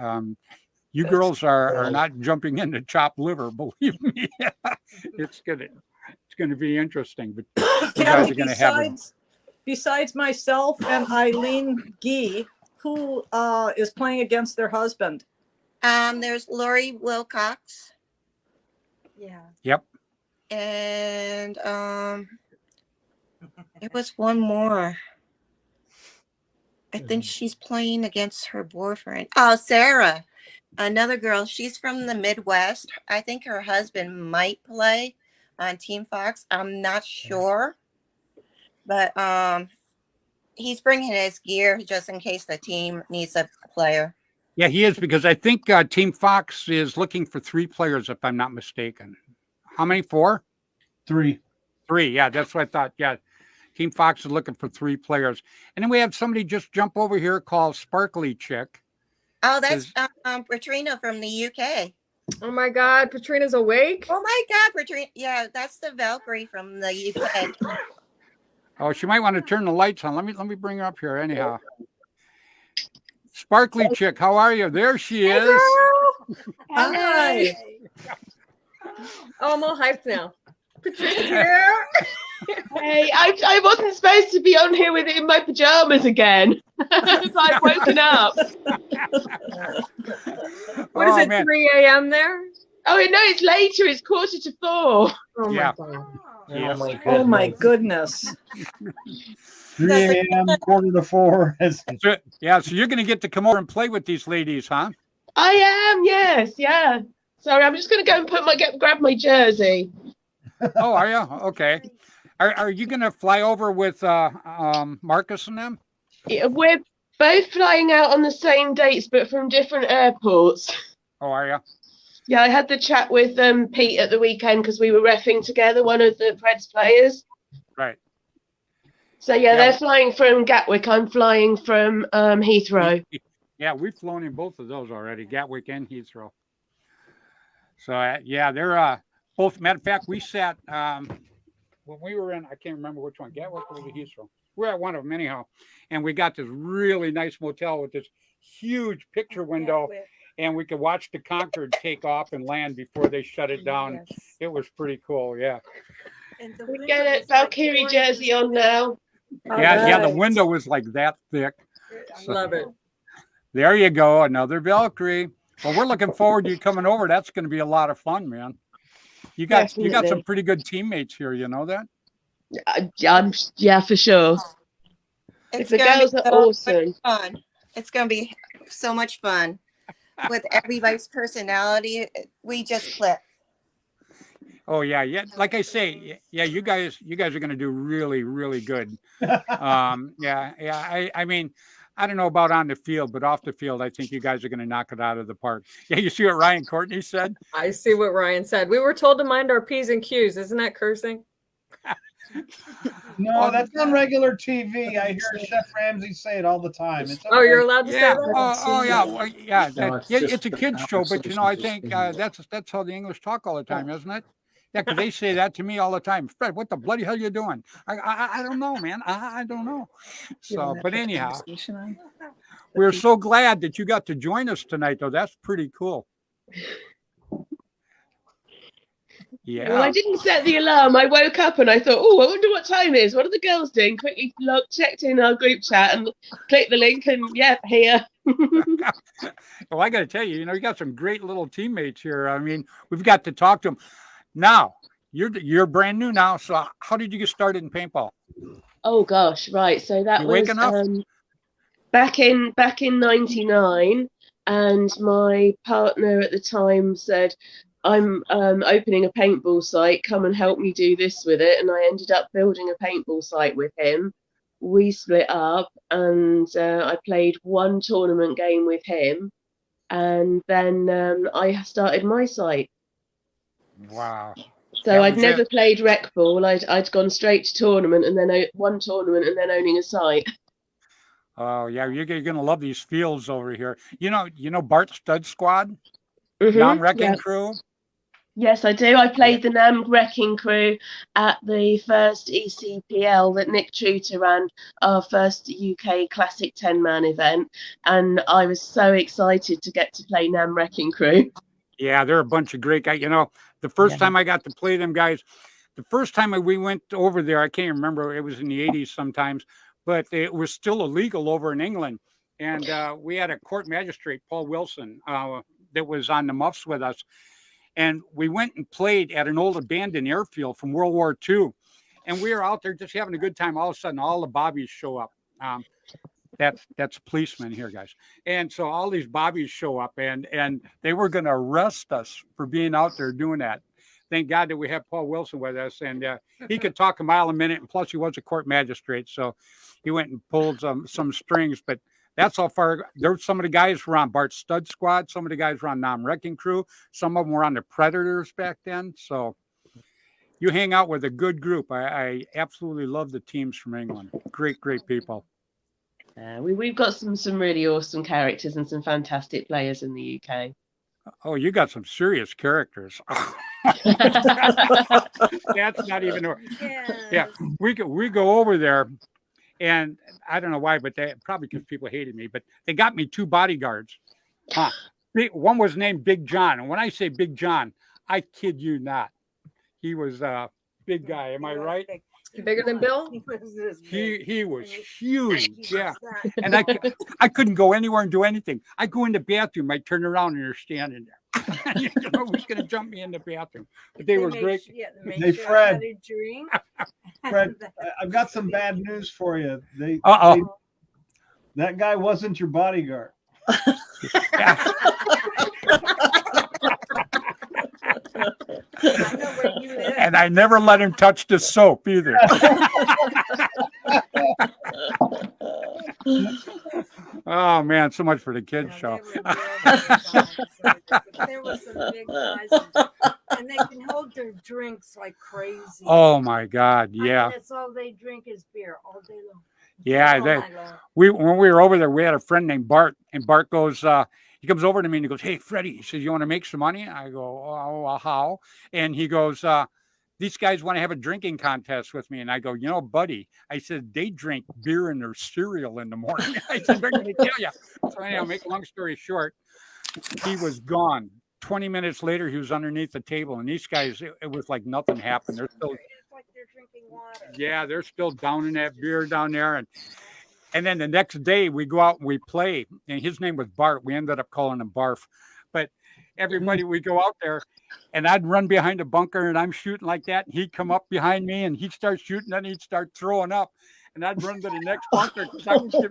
You girls are not jumping in to chop liver, believe me. It's going to be interesting. But you guys are going to have it. Besides myself and Eileen Gee, who is playing against their husband? There's Lori Wilcox. Yeah. Yep. And there was one more. I think she's playing against her boyfriend. Oh, Sarah, another girl. She's from the Midwest. I think her husband might play on Team Fox. I'm not sure, but he's bringing his gear just in case the team needs a player. Yeah, he is because I think Team Fox is looking for 3 players, if I'm not mistaken. How many? 4? 3. 3. Yeah, that's what I thought. Yeah, Team Fox is looking for 3 players, and then we have somebody just jump over here called Sparkly Chick. Oh, that's Patrina from the UK. Oh my God, Patrina's awake. Oh my God, Patrina! Yeah, that's the Valkyrie from the UK. Oh, she might want to turn the lights on. Let me bring her up here anyhow. Sparkly Chick, how are you? There she is. Hi. Oh, I'm all hyped now. Patrina here. Hey, I wasn't supposed to be on here with it in my pajamas again. So I've woken up. What is it, man. 3 a.m. there? Oh, no, it's later. It's 3:45. Oh, yeah. My God. Yeah. Oh, my goodness. 3 a.m., 3:45. So you're going to get to come over and play with these ladies, huh? I am, yes, yeah. Sorry, I'm just going to go and grab my jersey. Oh, are you? Okay. Are you going to fly over with Marcus and them? Yeah, we're both flying out on the same dates, but from different airports. Oh, are you? Yeah, I had the chat with Pete at the weekend because we were reffing together, one of the Fred's players. Right. So, yeah, they're flying from Gatwick. I'm flying from Heathrow. Yeah, we've flown in both of those already, Gatwick and Heathrow. So, they're both. Matter of fact, we sat when we were in, I can't remember which one, Gatwick or Heathrow. We're at one of them anyhow. And we got this really nice motel with this huge picture window. And we could watch the Concorde take off and land before they shut it down. Yes. It was pretty cool, yeah. We get a Valkyrie jersey on now. Yeah, the window was like that thick. So, love it. There you go, another Valkyrie. Well, we're looking forward to you coming over. That's going to be a lot of fun, man. You got some pretty good teammates here. You know that? Yeah, for sure. The girls are awesome. Fun. It's going to be so much fun. With everybody's personality, we just click. Oh yeah. Like I say, you guys are going to do really, really good. I mean, I don't know about on the field, but off the field, I think you guys are going to knock it out of the park. Yeah, you see what Ryan Courtney said? I see what Ryan said. We were told to mind our P's and Q's. Isn't that cursing? No, that's on regular TV. I hear Chef Ramsay say it all the time. It's okay. Oh, you're allowed to say that? It's a kid's show, but I think that's how the English talk all the time, isn't it? Yeah, because they say that to me all the time. Fred, what the bloody hell are you doing? I don't know, man. I don't know. So, but anyhow, we're so glad that you got to join us tonight, though. That's pretty cool. Yeah. Well, I didn't set the alarm. I woke up and I thought, I wonder what time it is. What are the girls doing? Quickly checked in our group chat and clicked the link and here. Well, I got to tell you, you got some great little teammates here. I mean, we've got to talk to them. Now, you're brand new now. So how did you get started in paintball? Oh, gosh. Right. So that was... waking up? back in '99, and my partner at the time said, I'm opening a paintball site, come and help me do this with it. And I ended up building a paintball site with him. We split up, and I played one tournament game with him, and then I started my site. Wow. So I'd never played rec ball. I'd gone straight to tournament, and then one tournament, and then owning a site. Oh yeah, you're gonna love these fields over here. You know Bart Stud Squad, Mm-hmm. Nam Wrecking Crew. Yes, I do. I played the Nam Wrecking Crew at the first ECPL that Nick Truter ran, our first UK Classic 10-man event, and I was so excited to get to play Nam Wrecking Crew. Yeah, they're a bunch of great guys. You know, the first time I got to play them guys, the first time we went over there, I can't remember, it was in the 80s sometimes, but it was still illegal over in England. And we had a court magistrate, Paul Wilson, that was on the muffs with us. And we went and played at an old abandoned airfield from World War II. And we were out there just having a good time. All of a sudden, all the bobbies show up. That's policemen here, guys. And so all these bobbies show up, and they were going to arrest us for being out there doing that. Thank God that we have Paul Wilson with us, and he could talk a mile a minute, and plus he was a court magistrate, so he went and pulled some strings. But that's how far. There were some of the guys were on Bart Stud Squad, some of the guys were on Nam Wrecking Crew, some of them were on the Predators back then. So you hang out with a good group. I absolutely love the teams from England. Great people. We've got some really awesome characters and some fantastic players in the UK. Oh, you got some serious characters. That's not even. Yeah, we go over there, and I don't know why, but they probably because people hated me. But they got me 2 bodyguards. One was named Big John, and when I say Big John, I kid you not, he was a big guy. Am I right? Bigger than Bill? He was huge, yeah. And I couldn't go anywhere and do anything. I go in the bathroom, I turn around and you're standing there. You know who's going to jump me in the bathroom? But they were great. Hey, Fred. Fred, I've got some bad news for you. That guy wasn't your bodyguard. And I never let him touch the soap either. Oh man, so much for the kids show. There were some big guys, and they can hold their drinks like crazy. Oh my God, yeah. I mean, that's all they drink is beer all day long. Yeah, when we were over there, we had a friend named Bart, and Bart goes, he comes over to me and he goes, "Hey, Freddy," he says, "you want to make some money?" I go, "Oh, how?" And he goes, "These guys want to have a drinking contest with me." And I go, "You know, buddy," I said, "they drink beer in their cereal in the morning." I said, "They're going to kill you." So anyhow, make a long story short, he was gone. 20 minutes later, he was underneath the table, and these guys, it was like nothing happened. They're still, it's like they're drinking water. Yeah, they're still down in that beer down there, and then the next day we go out and we play, and his name was Bart. We ended up calling him Barf, but everybody, we go out there, and I'd run behind a bunker, and I'm shooting like that, and he'd come up behind me, and he'd start shooting, then he'd start throwing up. And I'd run to the next bunker because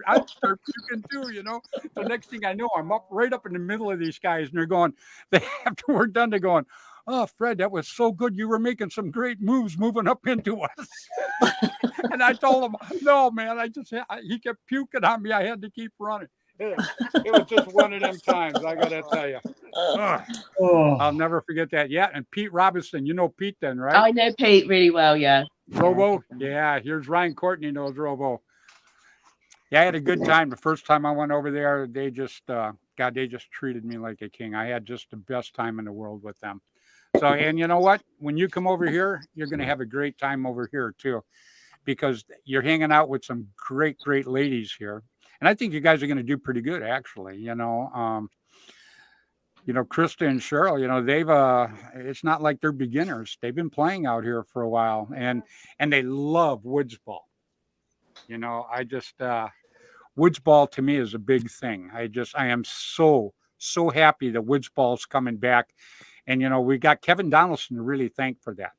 I'd start puking too, you know. The next thing I know, I'm right up in the middle of these guys, and they're going, after we're done, they're going, "Oh, Fred, that was so good. You were making some great moves moving up into us." And I told him, "No, man, he kept puking on me. I had to keep running." It was just one of them times, I got to tell you. I'll never forget that. Yeah, and Pete Robinson, you know Pete then, right? I know Pete really well, yeah. Robo? Yeah, here's Ryan Courtney knows Robo. Yeah, I had a good time. The first time I went over there, they just treated me like a king. I had just the best time in the world with them. So, and you know what? When you come over here, you're going to have a great time over here too, because you're hanging out with some great ladies here. And I think you guys are going to do pretty good, actually. You know, Krista and Cheryl, you know, it's not like they're beginners. They've been playing out here for a while, and they love woods ball. You know, woods ball to me is a big thing. I am so happy that woods ball's coming back. And, you know, we got Kevin Donaldson to really thank for that.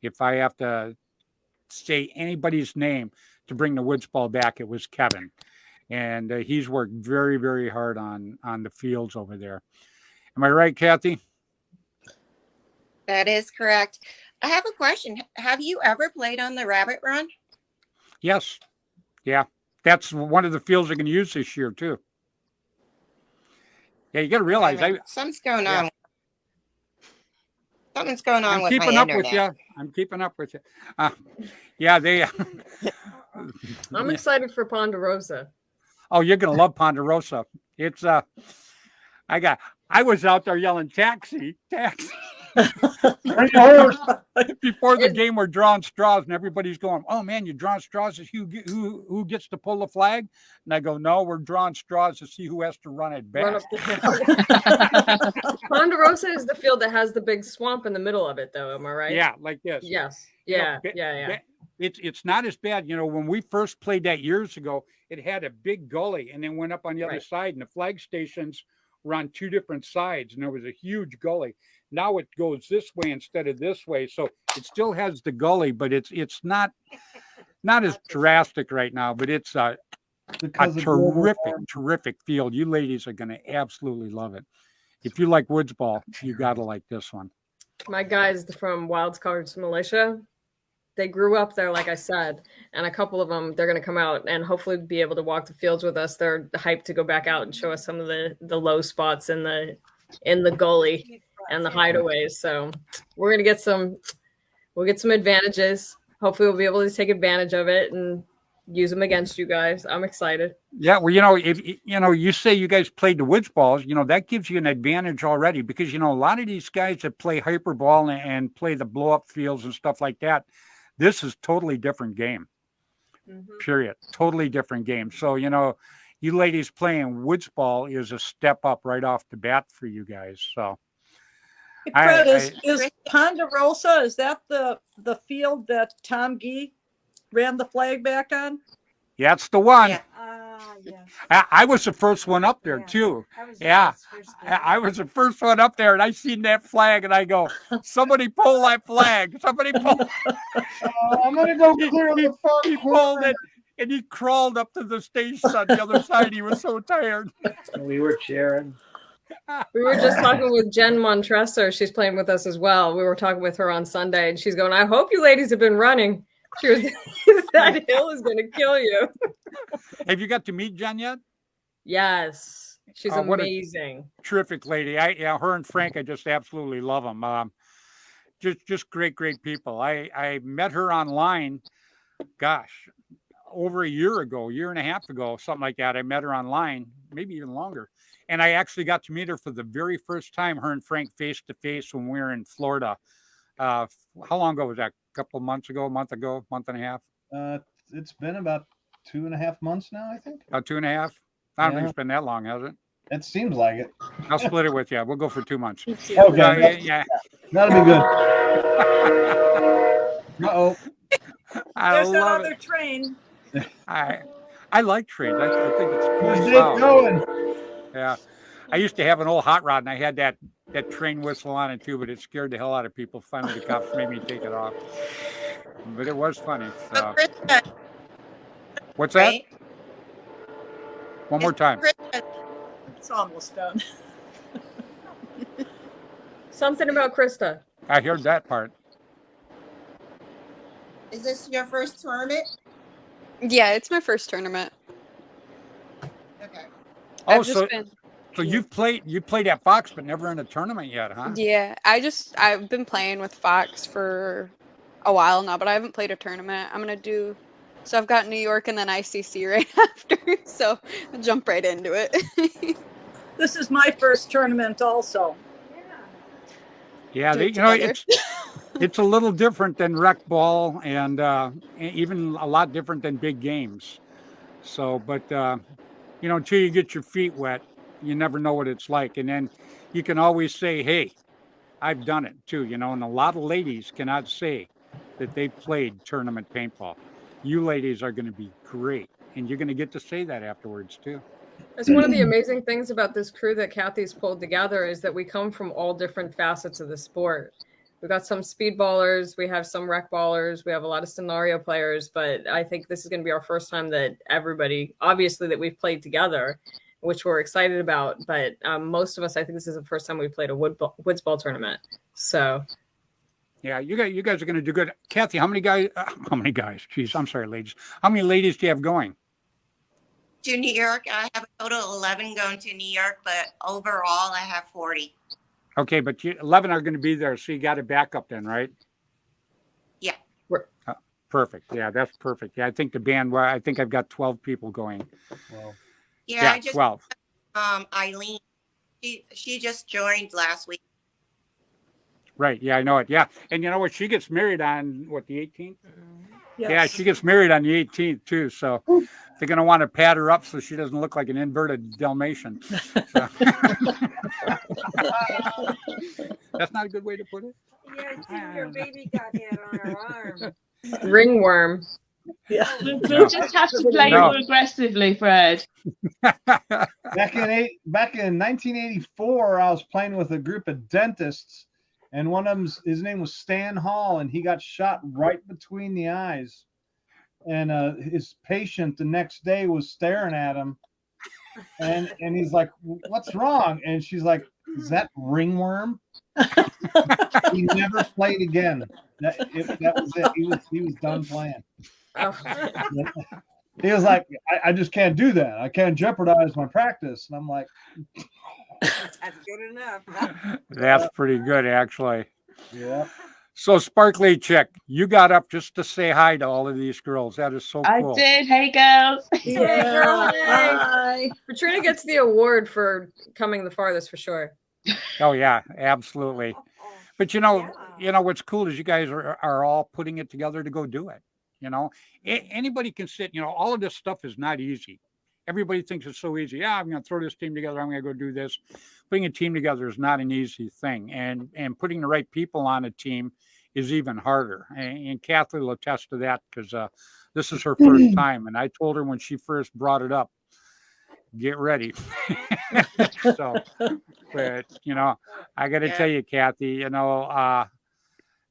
If I have to say anybody's name to bring the woods ball back, it was Kevin. and he's worked very, very hard on the fields over there. Am I right, Kathy? That is correct. I have a question. Have you ever played on the Rabbit Run? Yes. Yeah. That's one of the fields they're going to use this year, too. Yeah, you got to realize something's going on. Something's going on I'm with keeping my up internet. with you. I'm keeping up with you. Yeah, they. I'm excited for Ponderosa. Oh, you're going to love Ponderosa. It's I was out there yelling taxi, taxi. Before the game, we're drawing straws, and everybody's going, "Oh man, you're drawing straws to who gets to pull the flag?" And I go, "No, we're drawing straws to see who has to run it back." Run up the Ponderosa is the field that has the big swamp in the middle of it, though. Am I right? Yeah, like this. Yes. Yeah. Yeah. It's not as bad. You know, when we first played that years ago, it had a big gully and then went up on the other side, and the flag stations were on two different sides, and there was a huge gully. Now it goes this way instead of this way, so it still has the gully, but it's not as drastic right now. But it's a terrific field. You ladies are going to absolutely love it. If you like woods ball, you got to like this one. My guys from Wild Cards Militia, they grew up there, like I said, and a couple of them, they're going to come out and hopefully be able to walk the fields with us. They're hyped to go back out and show us some of the low spots in the gully and the hideaways. So we're going to we'll get some advantages. Hopefully we'll be able to take advantage of it and use them against you guys. I'm excited. Yeah, well, you know, if you say you guys played the woods balls, that gives you an advantage already, because a lot of these guys that play hyper ball and play the blow up fields and stuff like that, this is totally different game. Period. Totally different game. So you ladies playing woods ball is a step up right off the bat for you guys. So Hey, Fred, is Ponderosa, is that the field that Tom Gee ran the flag back on? Yeah, that's the one. Yeah. I was the first one up there too. I was the first one up there, and I seen that flag, and I go, "Somebody pull that flag! Somebody pull!" I'm gonna go clear the front. He pulled it, and he crawled up to the station on the other side. He was so tired. We were cheering. We were just talking with Jen Montresor. She's playing with us as well. We were talking with her on Sunday, and she's going, "I hope you ladies have been running." She was, that hill is going to kill you. Have you got to meet Jen yet? Yes, she's amazing. Terrific lady. Her and Frank, I just absolutely love them. Just great people. I met her online, gosh, over a year and a half ago, something like that. I met her online, maybe even longer. And I actually got to meet her for the very first time, her and Frank face to face, when we were in Florida. How long ago was that? A couple of months ago, month and a half? It's been about 2.5 months now, I think. About 2.5? I don't think it's been that long, has it? It seems like it. I'll split it with you. We'll go for 2 months. Okay. Yeah. That'll be good. Uh-oh. There's that other train. I like trains. I think it's cool. Where's it going? Yeah. I used to have an old hot rod, and I had that train whistle on it too, but it scared the hell out of people. Finally, the cops made me take it off. But it was funny. So. What's that? One more time. It's almost done. Something about Krista. I heard that part. Is this your first tournament? Yeah, it's my first tournament. Okay. Oh, so you played at Fox, but never in a tournament yet, huh? Yeah, I've been playing with Fox for a while now, but I haven't played a tournament. So I've got New York and then ICC right after, so I'll jump right into it. This is my first tournament also. Yeah, it's a little different than rec ball, and even a lot different than big games. So, but until you get your feet wet, you never know what it's like. And then you can always say, "Hey, I've done it too." And a lot of ladies cannot say that they played tournament paintball. You ladies are going to be great, and you're going to get to say that afterwards too. That's one of the amazing things about this crew that Kathy's pulled together, is that we come from all different facets of the sport. We got some speedballers, we have some rec ballers, we have a lot of scenario players, but I think this is going to be our first time that everybody, obviously, that we've played together, which we're excited about. But most of us, I think this is the first time we've played a woods ball tournament. So, yeah, you guys are going to do good. Kathy, how many guys? Jeez, I'm sorry, ladies. How many ladies do you have going? To New York, I have a total of 11 going to New York, but overall I have 40. Okay, but 11 are going to be there, so you got a backup then, right? Yeah. Perfect. Yeah, that's perfect. Yeah, I think the band. Well, I think I've got 12 people going. Well, Yeah, I just 12. Eileen. She just joined last week. Right. Yeah, I know it. Yeah, and you know what? She gets married on what, the 18th? Yes. Yeah, she gets married on the 18th too. So they're going to want to pad her up so she doesn't look like an inverted Dalmatian. So. That's not a good way to put it. Yeah, I think your baby got hit on her arm. ringworm. Yeah. We'll just have to play more aggressively, Fred. back in 1984, I was playing with a group of dentists, and one of them, his name was Stan Hall, and he got shot right between the eyes. And his patient the next day was staring at him, and he's like, "What's wrong?" And she's like, "Is that ringworm?" He never played again. That was it. He was done playing. He was like, I just can't do that. I can't jeopardize my practice. And I'm like, That's good enough. That's pretty good, actually. yeah. So, Sparkly Chick, you got up just to say hi to all of these girls. That is so cool. I did. Hey, girls. Yeah. Hi. Katrina gets the award for coming the farthest for sure. Oh, yeah, absolutely. But, you know what's cool is you guys are all putting it together to go do it. You know, anybody can sit, all of this stuff is not easy. Everybody thinks it's so easy. Yeah, I'm going to throw this team together. I'm going to go do this. Putting a team together is not an easy thing. And putting the right people on a team is even harder. And Kathy will attest to that because this is her first time. And I told her when she first brought it up, get ready. So, but, I got to tell you, Kathy,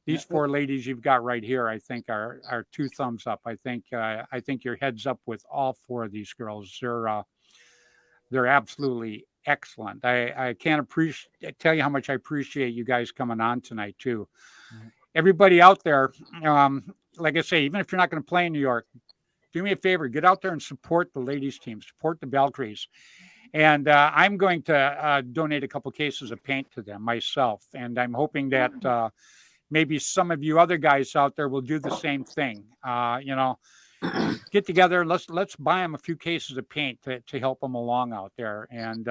these four ladies you've got right here, I think are two thumbs up. I think your head's up with all four of these girls. They're absolutely excellent. I can't tell you how much I appreciate you guys coming on tonight too. Everybody out there, like I say, even if you're not going to play in New York, do me a favor, get out there and support the ladies team, support the Valkyries. And I'm going to donate a couple cases of paint to them myself. And I'm hoping that maybe some of you other guys out there will do the same thing. Get together. Let's buy them a few cases of paint to help them along out there. And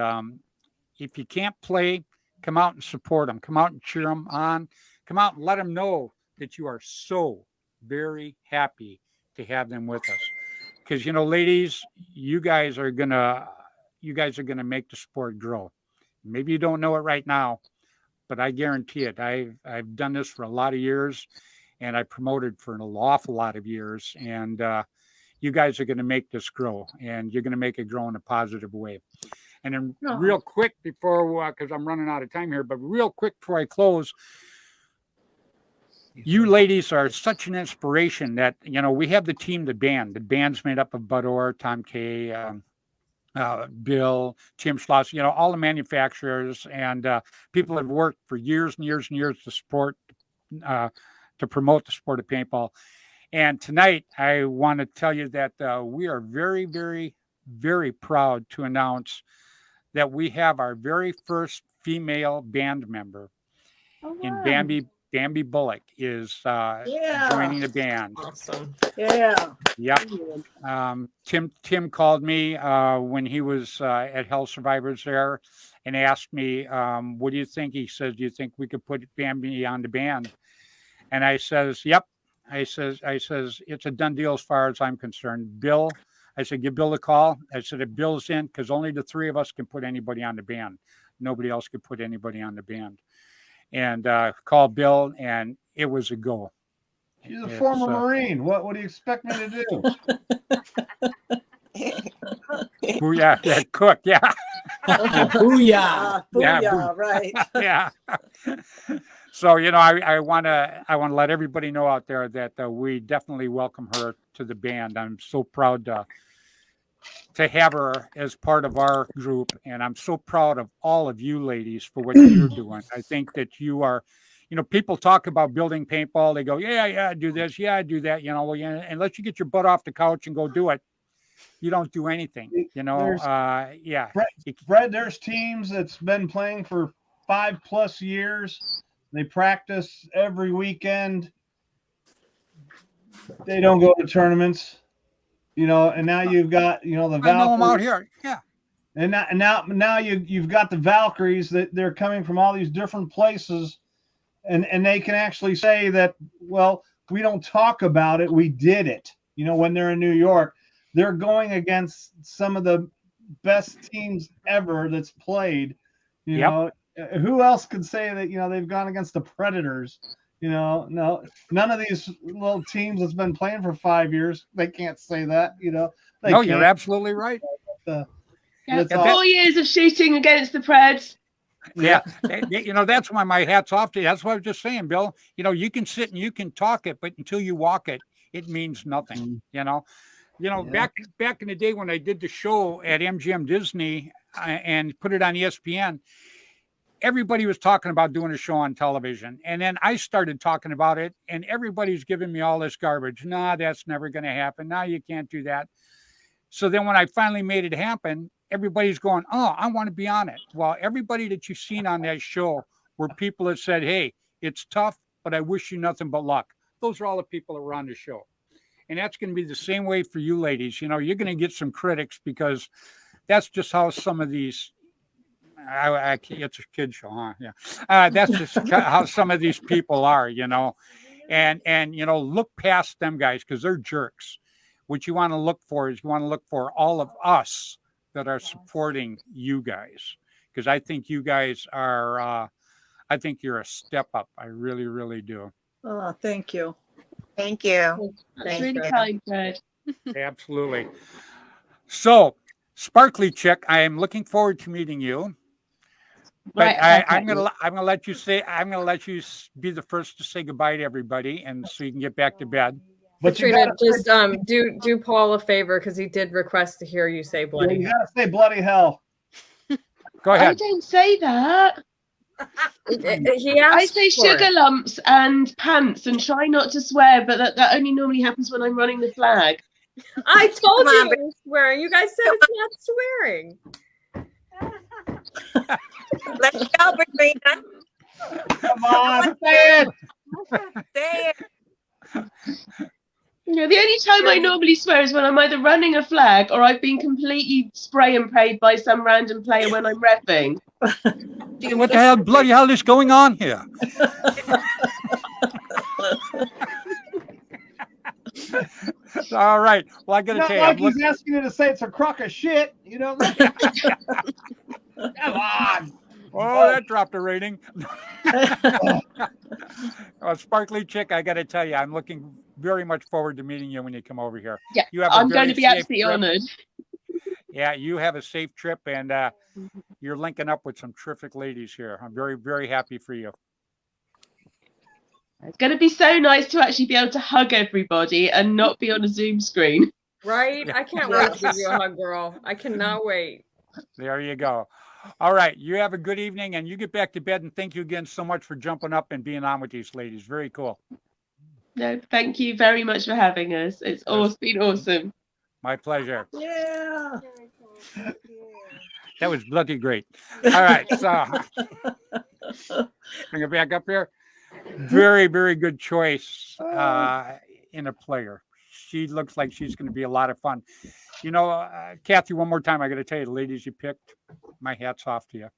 if you can't play, come out and support them. Come out and cheer them on. Come out and let them know that you are so very happy to have them with us. Because ladies, you guys are gonna make the sport grow. Maybe you don't know it right now, but I guarantee it. I've done this for a lot of years, and I promoted for an awful lot of years. And you guys are going to make this grow, and you're going to make it grow in a positive way. And then real quick before, because I'm running out of time here, but real quick before I close, you ladies are such an inspiration that, we have the team, the band. The band's made up of Bud Orr, Tom Kay, Bill, Tim Schloss, all the manufacturers and people have worked for years and years and years to promote the sport of paintball. And tonight, I want to tell you that we are very, very, very proud to announce that we have our very first female band member. And Bambi Bullock is joining the band. Awesome. Yeah. Yep. Tim called me when he was at Hell Survivors there and asked me, what do you think? He says, do you think we could put Bambi on the band? And I says, yep. I says, it's a done deal as far as I'm concerned. Bill, I said, give Bill a call. I said, if Bill's in, because only the three of us can put anybody on the band. Nobody else could put anybody on the band. And called Bill, and it was a go. She's a former Marine. What do you expect me to do? Yeah, that cook, yeah. Booyah. Booyah, right. Yeah. So, I want to let everybody know out there that we definitely welcome her to the band. I'm so proud to have her as part of our group, and I'm so proud of all of you ladies for what you're doing. I think that you are, people talk about building paintball. They go, yeah, do this, yeah, do that. Well, unless you get your butt off the couch and go do it, you don't do anything. Yeah. Fred, there's teams that's been playing for 5+ years. They practice every weekend. They don't go to tournaments, and now you've got, the Valkyries. I know them out here. Yeah. And now you've got the Valkyries that they're coming from all these different places, and they can actually say that, well, we don't talk about it, we did it. When they're in New York, they're going against some of the best teams ever that's played. Who else could say that, they've gone against the Predators? No, none of these little teams that's been playing for 5 years, they can't say that. No, you're absolutely right. 4 years of shooting against the Preds. Yeah. That's why my hat's off to you. That's what I was just saying, Bill. You can sit and you can talk it, but until you walk it, it means nothing. Back in the day when I did the show at MGM Disney and put it on ESPN, everybody was talking about doing a show on television. And then I started talking about it, and everybody's giving me all this garbage. Nah, that's never going to happen. Nah, you can't do that. So then when I finally made it happen, everybody's going, oh, I want to be on it. Well, everybody that you've seen on that show were people that said, hey, it's tough, but I wish you nothing but luck. Those are all the people that were on the show. And that's going to be the same way for you ladies. You're going to get some critics because that's just how some of these, it's a kid show, huh? Yeah. That's just how some of these people are, and look past them guys because they're jerks. What you want to look for is you want to look for all of us that are supporting you guys, because I think you guys are, I think you're a step up. I really, really do. Oh, thank you. Thank you. That's really kind, Fred. Absolutely. So, Sparkly Chick, I am looking forward to meeting you. But Right, I'm gonna let you be the first to say goodbye to everybody, and so you can get back to bed. But Katrina, just do Paul a favor because he did request to hear you say bloody. You gotta say bloody hell. Go ahead. I don't say that. I say sugar lumps and pants and try not to swear, but that only normally happens when I'm running the flag. I told you it was swearing. You guys said it's not swearing. Let's go, Katrina. Come on, say it. Say it. The only time I normally swear is when I'm either running a flag or I've been completely spray and prayed by some random player when I'm reffing. What the hell, bloody hell is going on here? All right. Well, I got to tell you. Like he's asking you to say it's a crock of shit. Come on. Oh, that dropped a rating. Sparkly Chick, I got to tell you, I'm looking very much forward to meeting you when you come over here. Yeah, I'm going to be absolutely honored. Yeah, you have a safe trip, and you're linking up with some terrific ladies here. I'm very, very happy for you. It's going to be so nice to actually be able to hug everybody and not be on a Zoom screen. Right? I can't wait to give you a hug, girl. I cannot wait. There you go. All right. You have a good evening, and you get back to bed, and thank you again so much for jumping up and being on with these ladies. Very cool. No, thank you very much for having us. It's been awesome. My pleasure. Yeah. That was bloody great. All right. So bring it back up here. Very, very good choice in a player. She looks like she's going to be a lot of fun. Kathy, one more time, I got to tell you, the ladies you picked, my hat's off to you.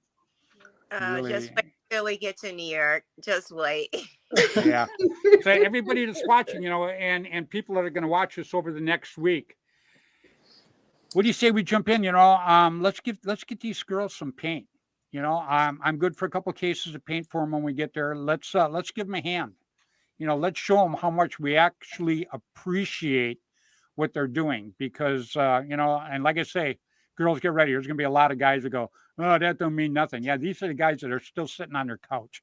Really... Just wait till we get to New York. Just wait. Yeah. So everybody that's watching, and people that are going to watch us over the next week, what do you say we jump in? Let's get these girls some paint. I'm good for a couple cases of paint for them when we get there. Let's give them a hand. Let's show them how much we actually appreciate what they're doing, because and like I say, girls, get ready. There's going to be a lot of guys that go, oh, that don't mean nothing. Yeah, these are the guys that are still sitting on their couch.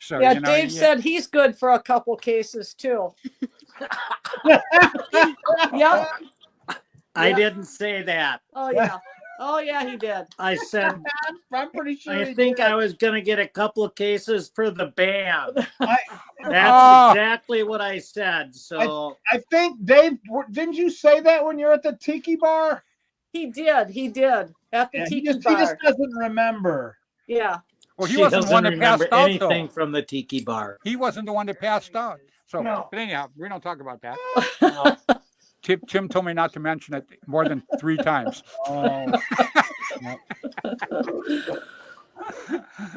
So yeah, Dave said he's good for a couple cases too. Yep. I didn't say that. Oh yeah. Oh yeah, he did. I said I'm pretty sure. I think I was gonna get a couple of cases for the band. That's Oh. exactly what I said. So I think Dave, didn't you say that when you're at the tiki bar? He did. He did at the Yeah, tiki he just bar. doesn't remember. Yeah. Well, he she wasn't the doesn't one that remember passed out, anything though. from the tiki bar. He wasn't the one that passed out. So, No. but anyhow, we don't talk about that. Tim told me not to mention it more than 3 times. Oh.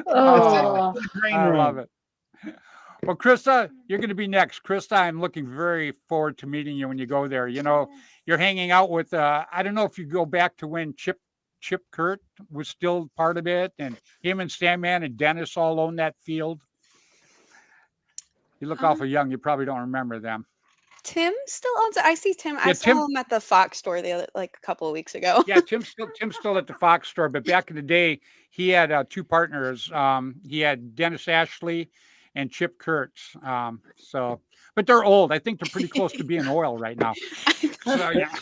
Oh, Green I room. love it. Well, Krista, you're going to be next. Krista, I'm looking very forward to meeting you when you go there. You know, you're hanging out with, I don't know if you go back to when Chip Kurt was still part of it, and him and Sandman and Dennis all own that field. You look awful young. You probably don't remember them. Tim still owns it. I see Tim. I Yeah, saw Tim- him at the Fox store like a couple of weeks ago. Yeah, Tim's still at the Fox store, but back in the day, he had 2 partners. He had Dennis Ashley and Chip Kurtz. But they're old. I think they're pretty close to being oil right now. So yeah.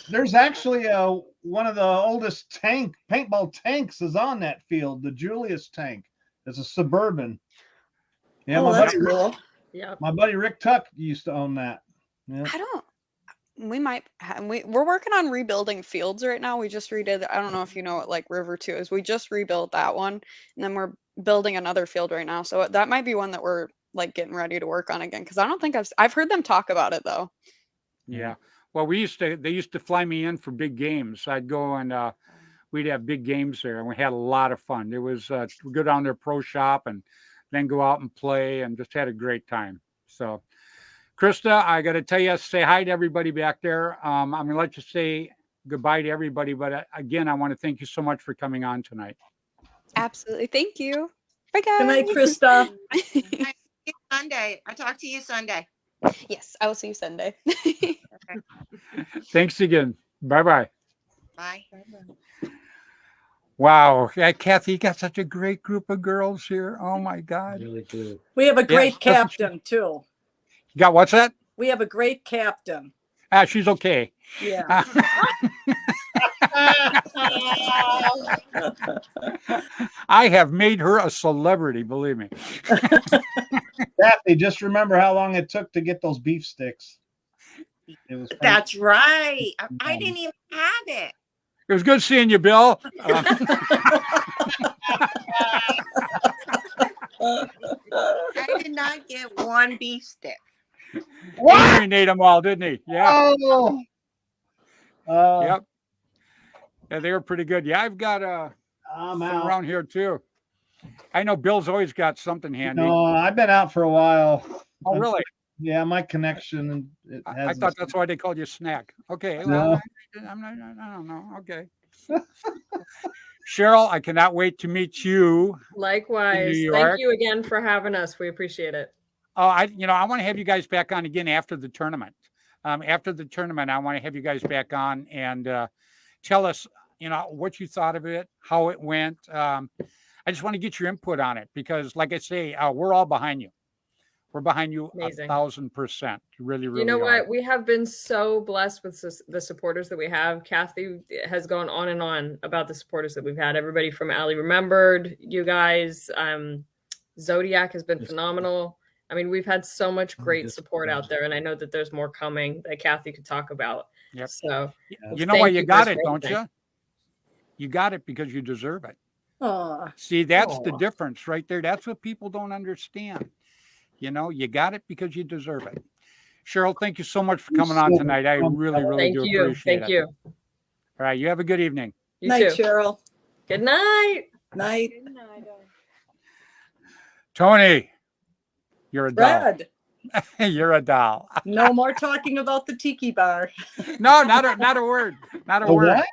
There's actually one of the oldest paintball tanks is on that field, the Julius tank. It's a Suburban. Yeah, Oh, that's cool. Yeah. my buddy Rick Tuck used to own that. Yeah. I don't. We might. We're working on rebuilding fields right now. We just redid. I don't know if you know what like River 2 is. We just rebuilt that one, and then we're building another field right now. So that might be one that we're like getting ready to work on again. Because I don't think I've heard them talk about it though. Yeah. Well, they used to fly me in for big games. I'd go and we'd have big games there, and we had a lot of fun. It was we go down to their pro shop and then go out and play, and just had a great time. So, Krista, I got to tell you, say hi to everybody back there. I'm going to let you say goodbye to everybody, but again, I want to thank you so much for coming on tonight. Absolutely. Thank you. Bye, guys. Good night, Krista. Sunday. I talk to you Sunday. Yes, I will see you Sunday. Thanks again. Bye-bye. Bye. Wow. Yeah, Kathy, you got such a great group of girls here. Oh, my God. Really do. We have a great Yeah. captain too. You got what's that? We have a great captain. She's okay. Yeah. I have made her a celebrity, believe me. Kathy, just remember how long it took to get those beef sticks. It was That's right. I didn't even have it. It was good seeing you, Bill. I did not get one beef stick. Adrian ate them all, didn't he? Yeah. Oh. Yep. Yeah, they were pretty good. Yeah, I've got I'm some out. around here too. I know Bill's always got something handy. No, I've been out for a while. Oh, really? Yeah, my connection. I thought that's why they called you Snack. Okay. No. Well, I don't know. Okay. Cheryl, I cannot wait to meet you. Likewise. New Thank York. you again for having us. We appreciate it. I want to have you guys back on again after the tournament. After the tournament, I want to have you guys back on and tell us, what you thought of it, how it went. I just want to get your input on it because, like I say, we're all behind you. We're behind you Amazing. 1,000%. Really, really. You know are. what? We have been so blessed with the supporters that we have. Kathy has gone on and on about the supporters that we've had. Everybody from Ali Remembered, you guys, Zodiac has been phenomenal. I mean, we've had so much great support out there, and I know that there's more coming that Kathy could talk about. Yep. So, you know why you got it, don't you? You got it because you deserve it. See, that's the difference right there. That's what people don't understand. You got it because you deserve it. Cheryl, thank you so much for coming on tonight. I really, really do appreciate it. Thank you. All right. You have a good evening. You Night, too. Cheryl. Good night. Night. Tony, you're a doll. Fred. You're a doll. No more talking about the tiki bar. No, not a word. Not a word. What?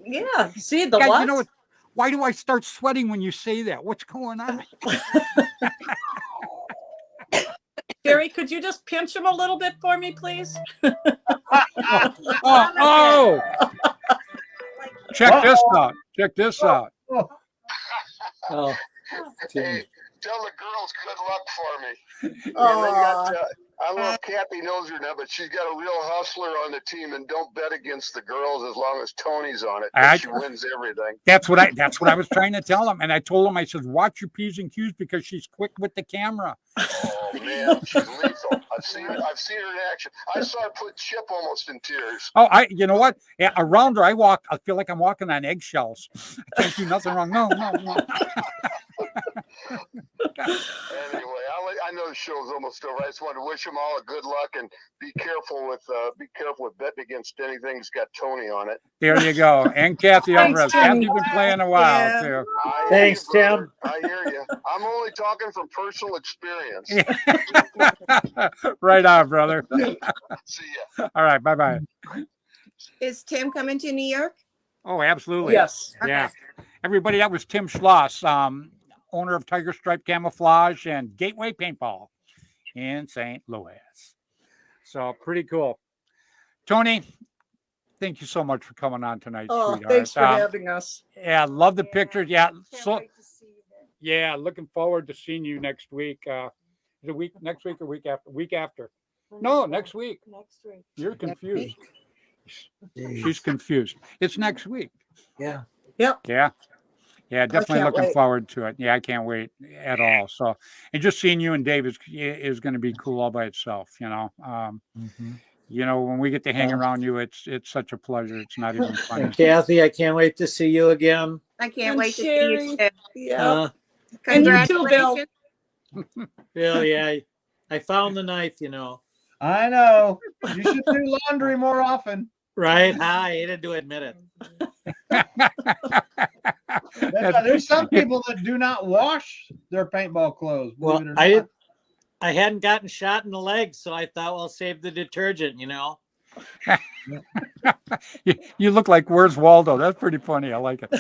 Yeah. See the Guys, what? you know what? Why do I start sweating when you say that? What's going on? Jerry, could you just pinch him a little bit for me, please? Oh, check this out. Check this out. Oh, Hey, tell the girls good luck for me. And they Aw. got, I don't know if Kathy knows her now, but she's got a real hustler on the team, and don't bet against the girls as long as Tony's on it. 'Cause she wins everything. That's what I was trying to tell him. And I told him, I said, watch your P's and Q's because she's quick with the camera. Oh man, she's lethal. I've seen her in action. I saw her put Chip almost in tears. Oh, you know what? Yeah, around her, I feel like I'm walking on eggshells. I can't do nothing wrong. No. Anyway, I know the show's almost over. I just want to wish them all a good luck and be careful with betting against anything that's got Tony on it. There you go. And Kathy Thanks, Alvarez. Timmy. Kathy's been playing a while Yeah. too. Thanks, Tim. Tim. I hear you. I'm only talking from personal experience. Right on, brother. See ya. All right, bye. Is Tim coming to New York? Oh, absolutely. Yes. Yeah. Everybody, that was Tim Schloss, owner of Tiger Stripe Camouflage and Gateway Paintball in St. Louis. So pretty cool. Tony, thank you so much for coming on tonight, Oh, sweetheart. thanks for having us. Yeah, love the pictures. Yeah, Can't so wait to see you then. yeah, looking forward to seeing you next week. Next week or week after? Week after. No, next week. Next week. You're confused. Jeez. She's confused. It's next week. Yeah. Yep. Yeah. Yeah, definitely can't looking wait. forward to it. Yeah, I can't wait at all. So, and just seeing you and Dave is going to be cool all by itself. You know, when we get to hang around you, it's such a pleasure. It's not even funny. And Kathy, I can't wait to see you again. I can't And wait to see Sherry. you too. Yeah. And you too, Bill. Congratulations. Bill, yeah, I found the knife, you know. I know. You should do laundry more often. Right? I hated to admit it. There's some people that do not wash their paintball clothes. Well, Believe it or not. I hadn't gotten shot in the leg, so I thought, well, save the detergent, you know. You look like Where's Waldo. That's pretty funny. I like it.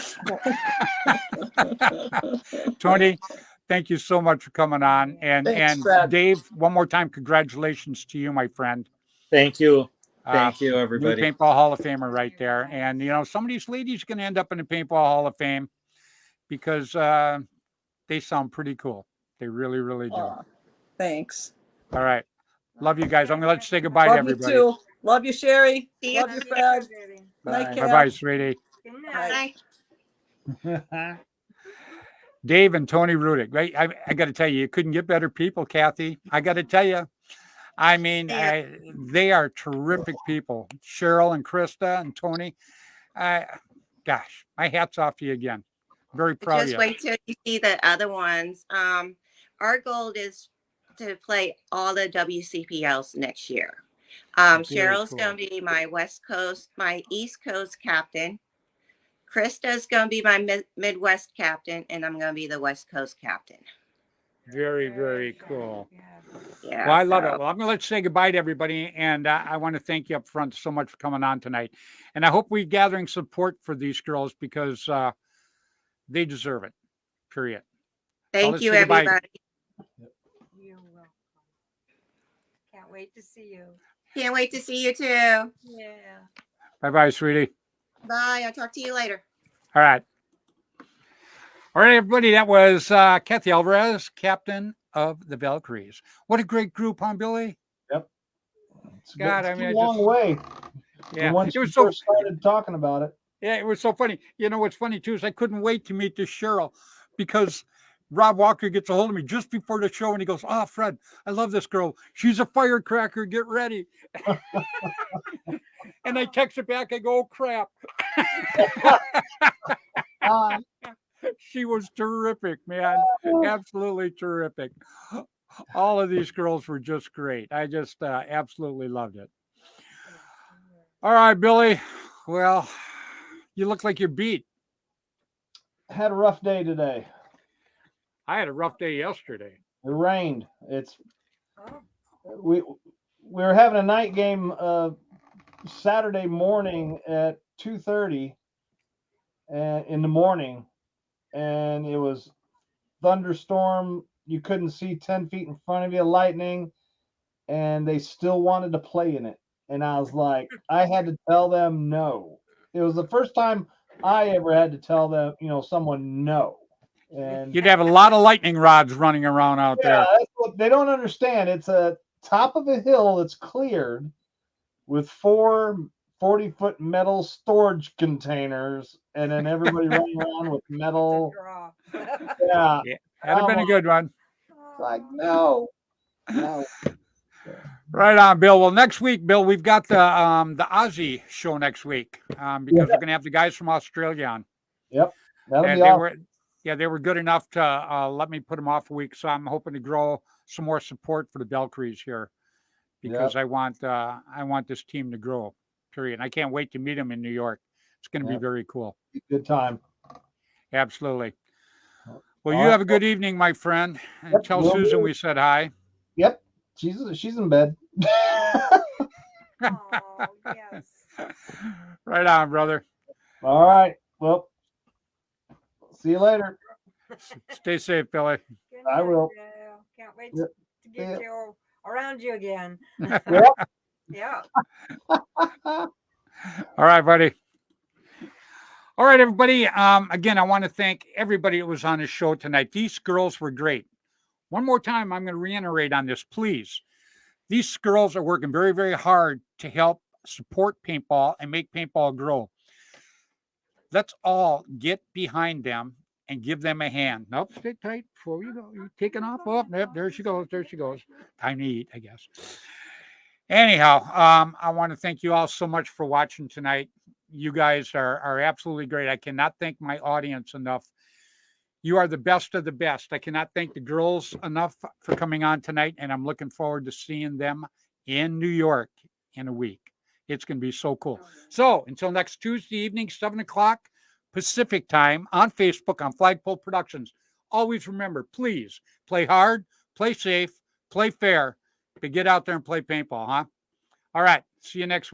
Tony, thank you so much for coming on. Thanks, Fred. Dave, one more time, congratulations to you, my friend. Thank you. Thank you, New everybody. Paintball Hall of Famer right there. And, you know, some of these ladies are going to end up in the Paintball Hall of Fame because they sound pretty cool. They really, really do. Aw, thanks. All right. Love you guys. I'm going to let you say goodbye to Love you everybody. too. Love you, Sherry. See ya. Love you, Fred. Night, Kat. Bye-bye, sweetie. Good night. Bye. Dave and Tony Rudick. Right? I got to tell you couldn't get better people, Kathy. I got to tell you. I mean, they are terrific people. Cheryl and Krista and Tony. Gosh, my hat's off to you again. Very proud Just of you. wait till you see the other ones. Our goal is to play all the WCPLs next year. Cheryl's cool. going to be my my East Coast captain. Krista's going to be my Midwest captain, and I'm going to be the West Coast captain. Very, very cool. Yeah. Well, I love it. Well, I'm going to let you say goodbye to everybody. And I want to thank you up front so much for coming on tonight. And I hope we're gathering support for these girls because they deserve it, period. Thank you, everybody. You're welcome. Can't wait to see you. Can't wait to see you too. Yeah. Bye-bye, sweetie. Bye. I'll talk to you later. All right. All right, everybody. That was Kathy Alvarez, captain of the Valkyries. What a great group, huh, Billy? Yep. God, it's I mean, a long way. Yeah, Once it we was so. first started talking about it. Yeah, it was so funny. You know what's funny too is I couldn't wait to meet this Cheryl because Rob Walker gets a hold of me just before the show and he goes, "Oh, Fred, I love this girl. She's a firecracker. Get ready." And I text her back. I go, "Oh, crap." She was terrific, man. Absolutely terrific. All of these girls were just great. I just absolutely loved it. All right, Billy. Well, you look like you're beat. Had a rough day today. I had a rough day yesterday. It rained. We were having a night game Saturday morning at 2:30 in the morning, and it was thunderstorm. You couldn't see 10 feet in front of you, lightning, and they still wanted to play in it. And I was like, I had to tell them no. It was the first time I ever had to tell them, someone no. And You'd have a lot of lightning rods running around out yeah, there. that's what they don't understand. It's a top of a hill that's cleared with 4 40-foot metal storage containers, and then everybody running around with metal. Yeah, Yeah, that'd have been a good one. Like, no. Right on, Bill. Well, next week, Bill, we've got the Aussie show next week because we're going to have the guys from Australia on. Yep, that'll And be awesome. they were good enough to let me put them off a week. So I'm hoping to grow some more support for the Belcrees here because I want this team to grow. Period. And I can't wait to meet them in New York. It's going to be very cool. Good time. Absolutely. Well, you have a good evening, my friend. And tell Susan we said hi. Yep, she's in bed. Oh, yes. Right on, brother. All right. Well, see you later. Stay safe, Billy. I will. Can't wait to get you around you again. Yep. Yeah. All right, buddy. All right, everybody. Again, I want to thank everybody that was on the show tonight. These girls were great. One more time, I'm going to reiterate on this, please. These girls are working very, very hard to help support paintball and make paintball grow. Let's all get behind them and give them a hand. Nope, stay tight before you go. You're taking off. Oh, yep, there she goes. There she goes. Time to eat, I guess. Anyhow, I want to thank you all so much for watching tonight. You guys are absolutely great. I cannot thank my audience enough. You are the best of the best. I cannot thank the girls enough for coming on tonight, and I'm looking forward to seeing them in New York in a week. It's going to be so cool. So until next Tuesday evening, 7 o'clock Pacific time on Facebook on Flagpole Productions. Always remember, please play hard, play safe, play fair, but get out there and play paintball, huh? All right. See you next week.